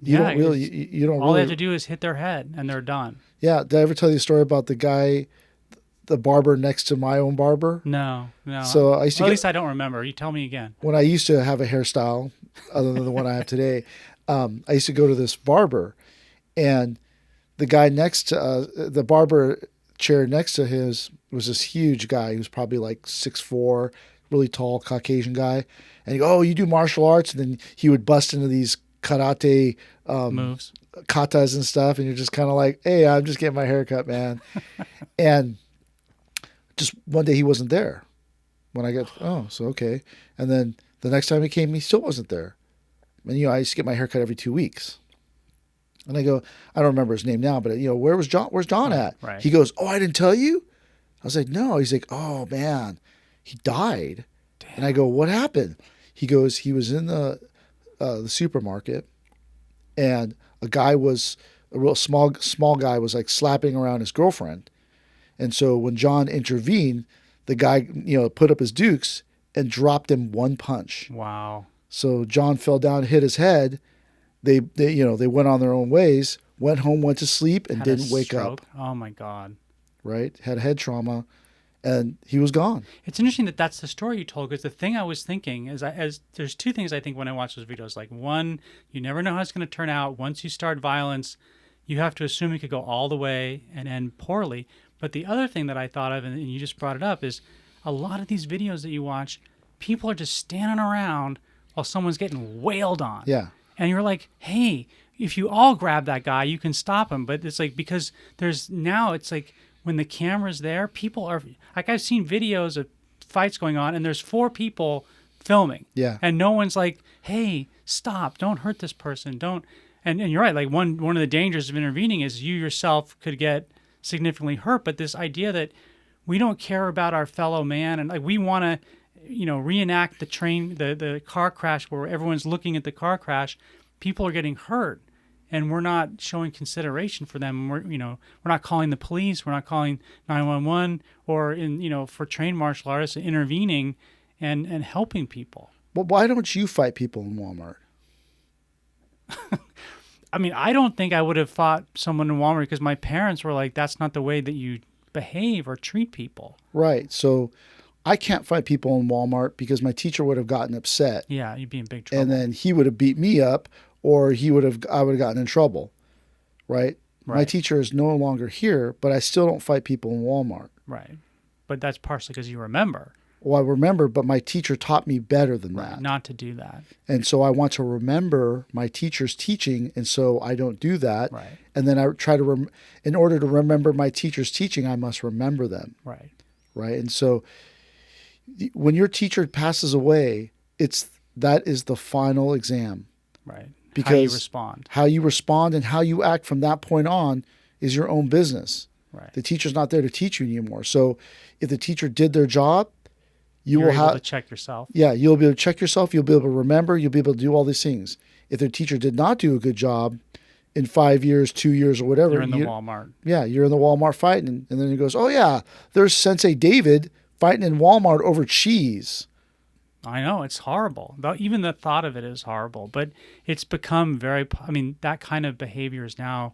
You don't really. All they have to do is hit their head and they're done. Yeah. Did I ever tell you a story about the guy, the barber next to my own barber? No. So I used to at least I don't remember. You tell me again. When I used to have a hairstyle, other than the one I have today, I used to go to this barber, and the guy next to the barber chair next to his was this huge guy. He was probably 6'4", really tall Caucasian guy. And he go, oh, you do martial arts? And then he would bust into these karate moves, katas and stuff, and you're just kind of like, hey, I'm just getting my hair cut, man. And just one day he wasn't there. When I got, so okay. And then the next time he came, he still wasn't there. And I used to get my hair cut every 2 weeks. And I go, I don't remember his name now, but where's John at? Right. He goes, oh, I didn't tell you? I was like, no. He's like, oh man, he died. Damn. And I go, what happened? He goes, he was in the supermarket, and a real small guy was slapping around his girlfriend. And so when John intervened, the guy, put up his dukes and dropped him one punch. Wow. So John fell down, hit his head. They went on their own ways, went home, went to sleep, and didn't wake up. Oh my God. Right? Had head trauma. and he was gone. It's interesting that that's the story you told, because the thing I was thinking is, there's two things I think when I watch those videos. Like, one, you never know how it's going to turn out. Once you start violence, you have to assume it could go all the way and end poorly. But the other thing that I thought of, and you just brought it up, is a lot of these videos that you watch, people are just standing around while someone's getting wailed on. Yeah. And you're like, hey, if you all grab that guy, you can stop him. But it's like, because it's like when the camera's there, people are, like, I've seen videos of fights going on and there's 4 people filming. Yeah. And no one's like, hey, stop, don't hurt this person. Don't. And you're right. Like one of the dangers of intervening is you yourself could get significantly hurt. But this idea that we don't care about our fellow man, and like we want to, reenact the car crash where everyone's looking at the car crash, people are getting hurt, and we're not showing consideration for them. We're not calling the police, we're not calling 911, or for trained martial artists intervening and helping people. Well, why don't you fight people in Walmart? I mean, I don't think I would have fought someone in Walmart because my parents were like, that's not the way that you behave or treat people. Right. So I can't fight people in Walmart because my teacher would have gotten upset. Yeah, you'd be in big trouble. And then he would have beat me up, or I would have gotten in trouble. Right? My teacher is no longer here, but I still don't fight people in Walmart. Right. But that's partially because you remember. Well, I remember, but my teacher taught me better than that. Not to do that. And so I want to remember my teacher's teaching, and so I don't do that. Right. And then I try to, in order to remember my teacher's teaching, I must remember them. Right. Right. And so when your teacher passes away, that is the final exam. Right. Because how you respond and how you act from that point on is your own business. Right. The teacher's not there to teach you anymore. So if the teacher did their job, you're able to check yourself. Yeah, you'll be able to check yourself. You'll be able to remember. You'll be able to do all these things. If their teacher did not do a good job in 5 years, 2 years, or whatever. You're in the Walmart. Yeah, you're in the Walmart fighting. And then he goes, oh, yeah, there's Sensei David fighting in Walmart over cheese. I know, it's horrible. Even the thought of it is horrible. But it's become that kind of behavior is now,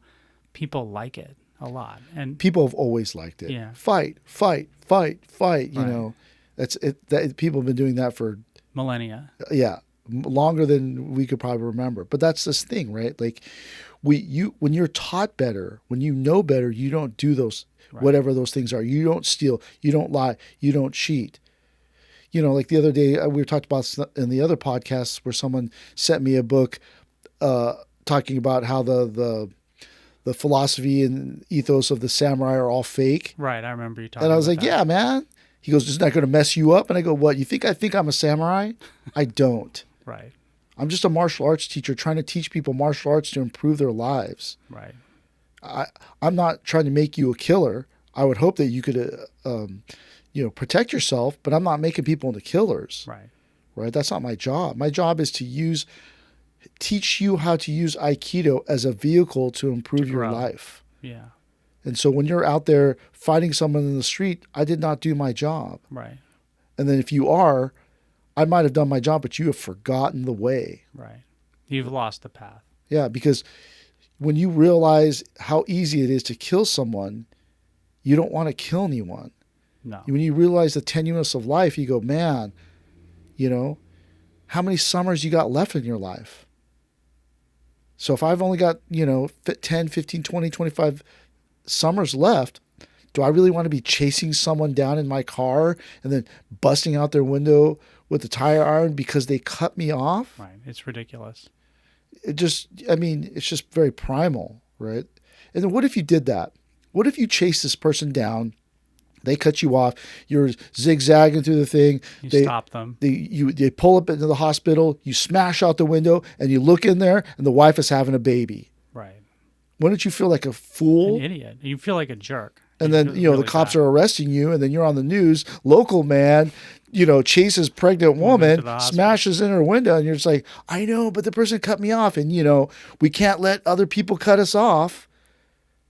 people like it a lot. And people have always liked it. Yeah. Fight, you know. That's it. People have been doing that for millennia. Yeah, longer than we could probably remember. But that's this thing, right? Like, when you're taught better, when you know better, you don't do those whatever those things are. You don't steal. You don't lie. You don't cheat. Like the other day we were talking about in the other podcasts where someone sent me a book talking about how the philosophy and ethos of the samurai are all fake. Right, I remember you talking. And I was about like, that. yeah, man. He goes, isn't that going to mess you up? And I go, what? You think I think I'm a samurai? I don't. Right. I'm just a martial arts teacher trying to teach people martial arts to improve their lives. Right. I'm not trying to make you a killer. I would hope that you could, protect yourself, but I'm not making people into killers. Right. Right. That's not my job. My job is to teach you how to use Aikido as a vehicle to improve your life. Yeah. And so when you're out there fighting someone in the street, I did not do my job. Right. And then if you are, I might have done my job, but you have forgotten the way. Right. You've lost the path. Yeah, because when you realize how easy it is to kill someone, you don't want to kill anyone. No. When you realize the tenuousness of life, you go, man, how many summers you got left in your life? So if I've only got, 10, 15, 20, 25 summers left, do I really want to be chasing someone down in my car and then busting out their window with a tire iron because they cut me off? Right. It's ridiculous. It's just very primal, right? And then what if you did that? What if you chased this person down? They cut you off. You're zigzagging through the thing. They stop them. They pull up into the hospital. You smash out the window and you look in there and the wife is having a baby. Right. Wouldn't you feel like a fool? An idiot. You feel like a jerk. And then, the cops are arresting you, and then you're on the news. Local man, chases pregnant woman, smashes in her window, and you're just like, I know, but the person cut me off, and, we can't let other people cut us off.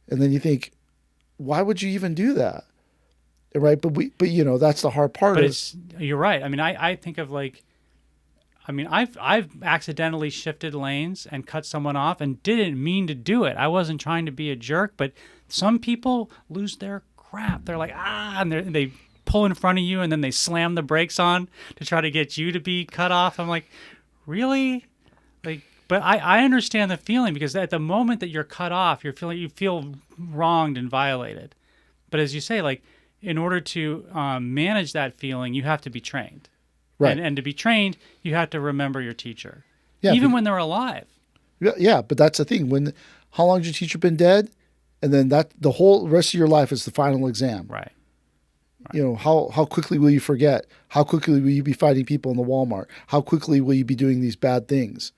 And then you think, why would you even do that? Right? But that's the hard part. But you're right. I mean, I think of I've accidentally shifted lanes and cut someone off and didn't mean to do it. I wasn't trying to be a jerk, but some people lose their crap. They're like, and they pull in front of you and then they slam the brakes on to try to get you to be cut off. I'm like, really? Like, but I understand the feeling, because at the moment that you're cut off, you feel wronged and violated. But as you say, like, in order to manage that feeling, you have to be trained. Right. And to be trained, you have to remember your teacher, Yeah, even when they're alive. Yeah, but that's the thing. How long has your teacher been dead? And then the whole rest of your life is the final exam. Right. You know, how quickly will you forget? How quickly will you be fighting people in the Walmart? How quickly will you be doing these bad things?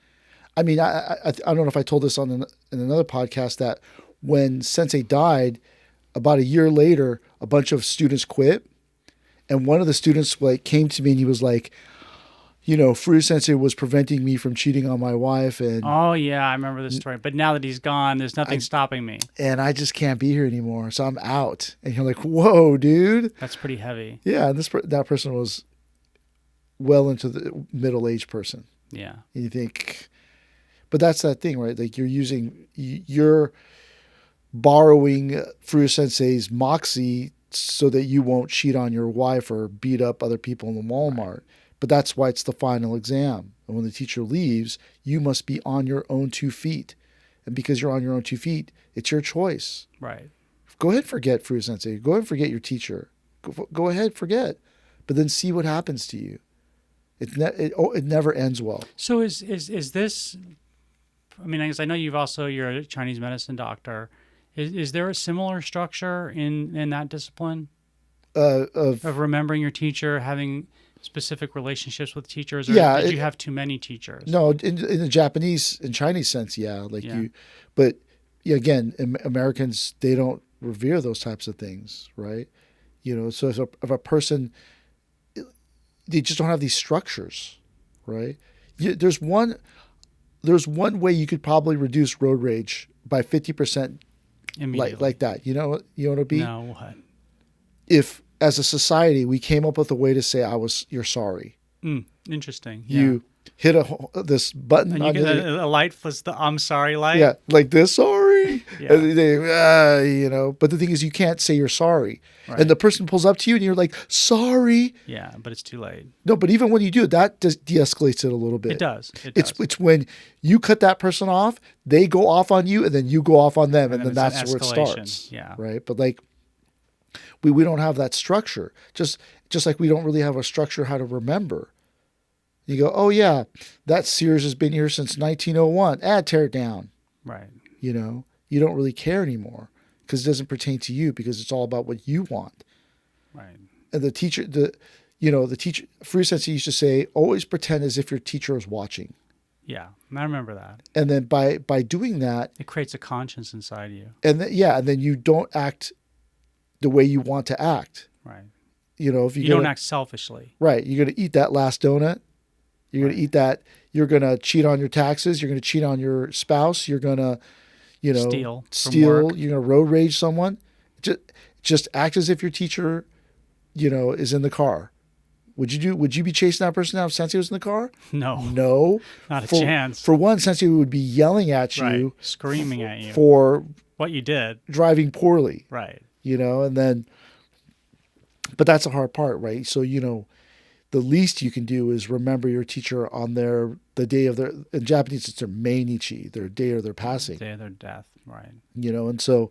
I mean, I don't know if I told this in another podcast, that when Sensei died, about a year later, a bunch of students quit. And one of the students came to me and he was like, you know, Furuya Sensei was preventing me from cheating on my wife. And oh, yeah, I remember this story. But now that he's gone, there's nothing stopping me. And I just can't be here anymore. So I'm out. And you're like, whoa, dude. That's pretty heavy. Yeah. And that person was well into the middle-aged person. Yeah. And you think, but that's that thing, right? Like you're borrowing Furuya Sensei's moxie so that you won't cheat on your wife or beat up other people in the Walmart. Right. But that's why it's the final exam. And when the teacher leaves, you must be on your own 2 feet. And because you're on your own 2 feet, it's your choice. Right. Go ahead and forget Furuya Sensei. Go ahead and forget your teacher. Go ahead, forget. But then see what happens to you. It never ends well. So is this, I mean, I know you're a Chinese medicine doctor. Is there a similar structure in that discipline of remembering your teacher, having specific relationships with teachers, or did you have too many teachers? No, in the Japanese and Chinese sense, yeah. But again, Americans, they don't revere those types of things, right? You know, so if a person, they just don't have these structures, right? There's one way you could probably reduce road rage by 50%. Like that. You know what it would be? No, what? If, as a society, we came up with a way to say, you're sorry. Interesting. You hit this button. And you get a light was the I'm sorry light. Yeah, like this, sorry. Yeah. And they, but the thing is, you can't say you're sorry. Right. And the person pulls up to you and you're like, sorry. Yeah, but it's too late. No, but even when you do it, that de-escalates it a little bit. It does. It's when you cut that person off, they go off on you, and then you go off on them, and then that's where it starts. Yeah. Right. But we don't have that structure. Just like we don't really have a structure how to remember. You go, oh yeah, that Sears has been here since 1901. Tear it down. Right. You know, you don't really care anymore because it doesn't pertain to you, because it's all about what you want. Right. And the teacher, Furuya Sensei used to say, always pretend as if your teacher is watching. Yeah, I remember that. And then by doing that, it creates a conscience inside you. And then you don't act the way you want to act. Right. You know, if you don't act selfishly. Right. You're going to eat that last donut. You're going to eat that. You're going to cheat on your taxes. You're going to cheat on your spouse. You're going to, steal. You're going to road rage someone. Just act as if your teacher, is in the car. Would you be chasing that person out if Sensei was in the car? No. Not a chance. For one, Sensei would be yelling at you. Right. Screaming at you. For what you did. Driving poorly. Right. And then, but that's the hard part, right? So, the least you can do is remember your teacher on the day of in Japanese, it's their meinichi, their day of their passing. Day of their death, right. And so,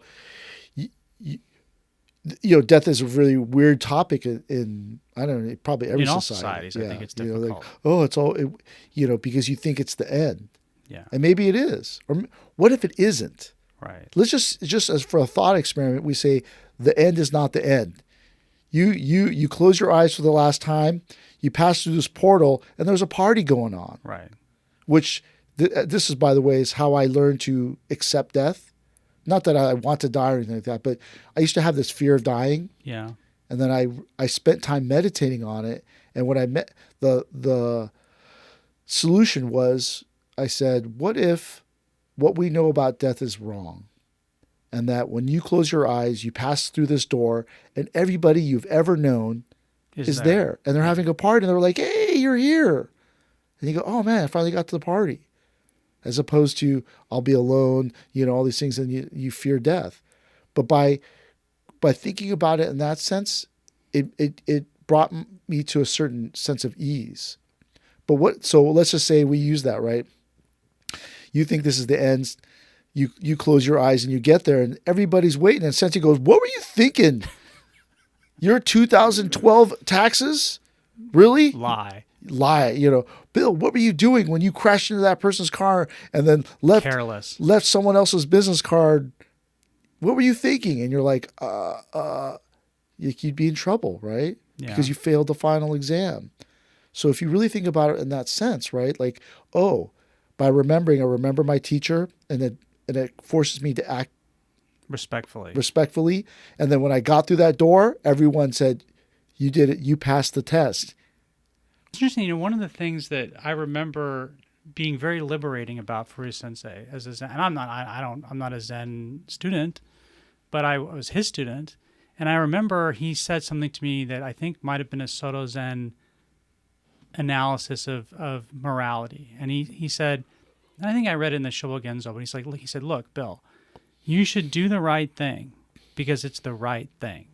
death is a really weird topic in I don't know, probably every society. In all societies, I think it's difficult. It's all, because you think it's the end. Yeah. And maybe it is. Or what if it isn't? Right. Let's just as for a thought experiment, we say the end is not the end. You close your eyes for the last time, you pass through this portal, and there's a party going on. Right. Which, this is, by the way, is how I learned to accept death. Not that I want to die or anything like that, but I used to have this fear of dying. Yeah. And then I spent time meditating on it. And when I met the solution was, I said, what if what we know about death is wrong? And that when you close your eyes, you pass through this door, and everybody you've ever known is there. And they're having a party, and they're like, hey, you're here. And you go, oh man, I finally got to the party. As opposed to, I'll be alone, all these things, and you fear death. But by thinking about it in that sense, it brought me to a certain sense of ease. But so let's just say we use that, right? You think this is the end. You close your eyes and you get there and everybody's waiting. And Sensei goes, "What were you thinking? Your 2012 taxes? Really? Lie. Bill, what were you doing when you crashed into that person's car and then left someone else's business card? What were you thinking?" And you're like, you'd be in trouble, right? Yeah. Because you failed the final exam. So if you really think about it in that sense, right? Like, by remembering, I remember my teacher, and it forces me to act respectfully. And then when I got through that door, everyone said, "You did it. You passed the test." It's interesting. One of the things that I remember being very liberating about Furuya Sensei as a Zen, and I'm not a Zen student, but I was his student, and I remember he said something to me that I think might have been a Soto Zen analysis of morality, and he said, and I think I read it in the Shobogenzo, but he said, "Look, Bill, you should do the right thing because it's the right thing.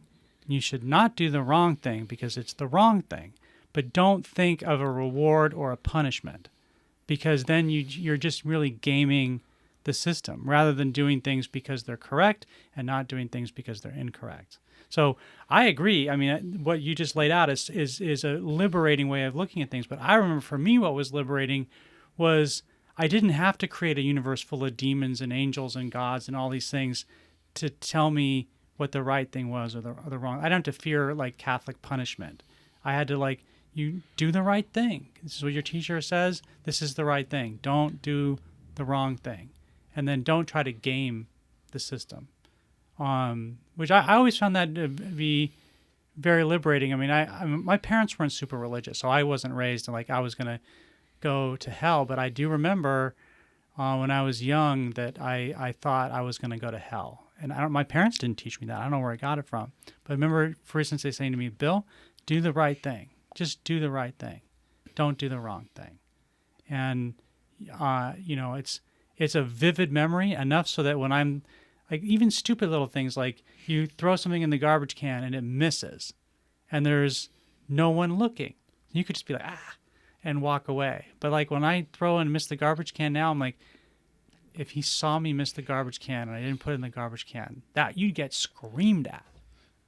You should not do the wrong thing because it's the wrong thing. But don't think of a reward or a punishment, because then you're just really gaming the system rather than doing things because they're correct and not doing things because they're incorrect." So I agree. I mean, what you just laid out is a liberating way of looking at things. But I remember for me, what was liberating was I didn't have to create a universe full of demons and angels and gods and all these things to tell me what the right thing was or the wrong. I didn't have to fear like Catholic punishment. I had to you do the right thing. This is what your teacher says. This is the right thing. Don't do the wrong thing. And then don't try to game the system. Which I always found that to be very liberating. I mean, my parents weren't super religious, so I wasn't raised like I was going to go to hell. But I do remember when I was young that I thought I was going to go to hell. And my parents didn't teach me that. I don't know where I got it from. But I remember Furuya Sensei saying to me, "Bill, do the right thing. Just do the right thing. Don't do the wrong thing." And, it's a vivid memory enough so that when I'm like even stupid little things like you throw something in the garbage can and it misses and there's no one looking, you could just be like, and walk away. But like when I throw and miss the garbage can now, I'm like, if he saw me miss the garbage can and I didn't put it in the garbage can, that you'd get screamed at.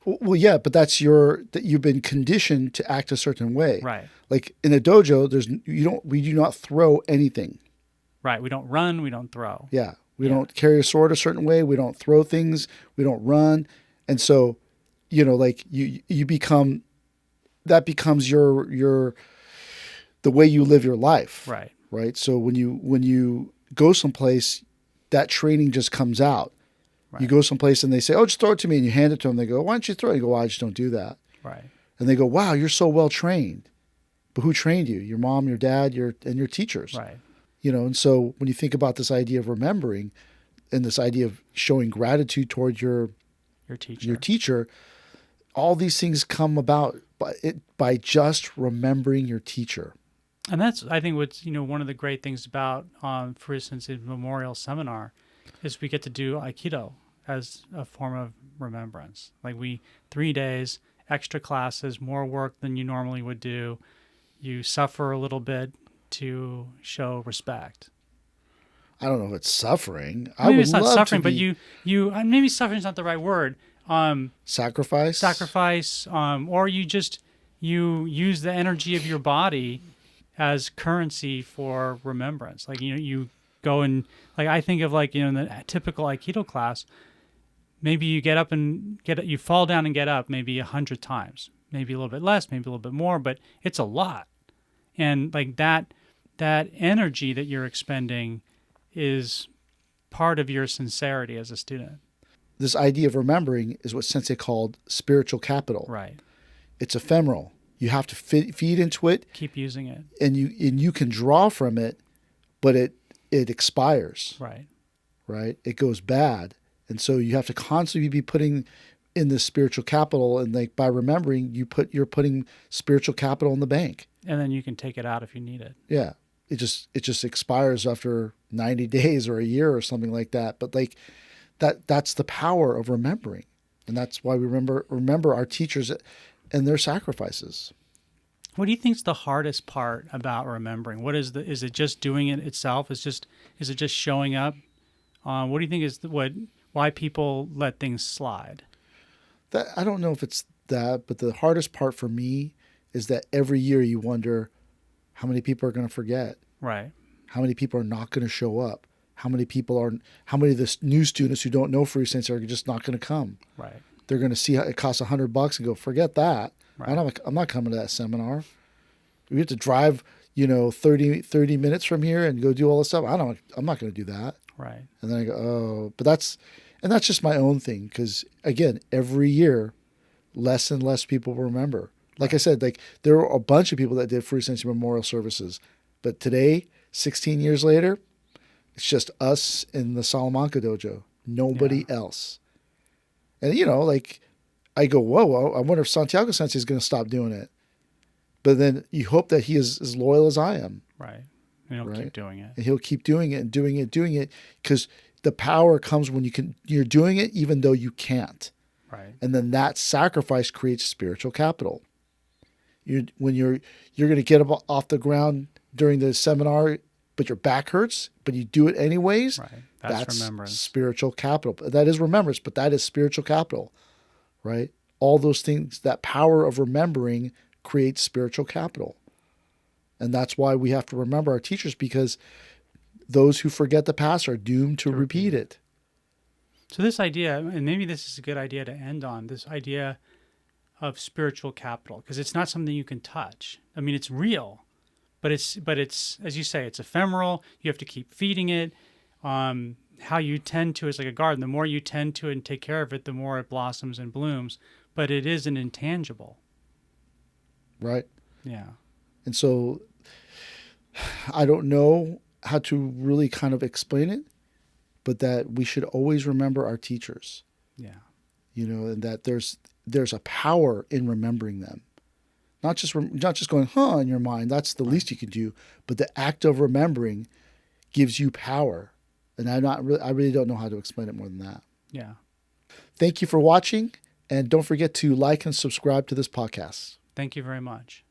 Well, yeah, but that you've been conditioned to act a certain way. Right. Like in a dojo, we do not throw anything. Right. We don't run. We don't throw. Yeah. We don't carry a sword a certain way. We don't throw things. We don't run. And so, like you become, that becomes your the way you live your life. Right. Right. So when you go someplace, that training just comes out. Right. You go someplace and they say, "Oh, just throw it to me," and you hand it to them. They go, "Why don't you throw it?" You go, "Well, I just don't do that." Right. And they go, "Wow, you're so well trained." But who trained you? Your mom, your dad, and your teachers. Right. And so when you think about this idea of remembering and this idea of showing gratitude toward your teacher, all these things come about by just remembering your teacher. And that's, I think, what's one of the great things about Furuya Sensei's memorial seminar is we get to do Aikido as a form of remembrance. Like 3 days, extra classes, more work than you normally would do. You suffer a little bit to show respect. I don't know if it's suffering. Maybe it's not suffering, but you maybe suffering is not the right word. Sacrifice, or you use the energy of your body as currency for remembrance. Like you go and I think of in the typical Aikido class, maybe you get up and you fall down and get up maybe 100 times, maybe a little bit less, maybe a little bit more, but it's a lot. And that energy that you're expending is part of your sincerity as a student. This idea of remembering is what Sensei called spiritual capital. Right. It's ephemeral. You have to feed into it. Keep using it. And you can draw from it, but it expires. Right. Right? It goes bad. And so you have to constantly be putting in this spiritual capital, and by remembering, you're putting spiritual capital in the bank. And then you can take it out if you need it. Yeah. It just expires after 90 days or a year or something like that. But that's the power of remembering. And that's why we remember our teachers and their sacrifices. What do you think is the hardest part about remembering? Is it just doing it itself? Is it just showing up? What do you think is why people let things slide? That I don't know if it's that, but the hardest part for me is that every year you wonder how many people are going to forget. Right. How many people are not going to show up? How many of the new students who don't know Furuya Sensei are just not going to come? Right. They're going to see how it costs $100 and go, forget that. Right. I'm not coming to that seminar. We have to drive, 30 minutes from here and go do all this stuff. I'm not going to do that. Right. And then I go, oh, but that's just my own thing. Because again, every year, less and less people remember. Like I said, there were a bunch of people that did Furuya Sensei memorial services, but today, 16 years later, it's just us in the Salamanca dojo, nobody else. And I go, whoa, I wonder if Santiago Sensei is going to stop doing it. But then you hope that he is as loyal as I am. Right. And he'll keep doing it. And he'll keep doing it and doing it, because the power comes when you're doing it even though you can't. Right. And then that sacrifice creates spiritual capital. When you're going to get up off the ground during the seminar, but your back hurts, but you do it anyways. Right. That's remembrance. Spiritual capital. That is remembrance, but that is spiritual capital, right? All those things, that power of remembering creates spiritual capital. And that's why we have to remember our teachers, because those who forget the past are doomed to repeat it. So this idea, and maybe this is a good idea to end on, this idea of spiritual capital, because it's not something you can touch. I mean, it's real, but it's as you say, it's ephemeral. You have to keep feeding it. How you tend to is like a garden. The more you tend to it and take care of it, the more it blossoms and blooms. But it is an intangible. Right. Yeah. And so I don't know how to really kind of explain it, but that we should always remember our teachers. Yeah. And that there's a power in remembering them. Not just going, in your mind. That's the least you can do. But the act of remembering gives you power. And I really don't know how to explain it more than that. Yeah. Thank you for watching. And don't forget to like and subscribe to this podcast. Thank you very much.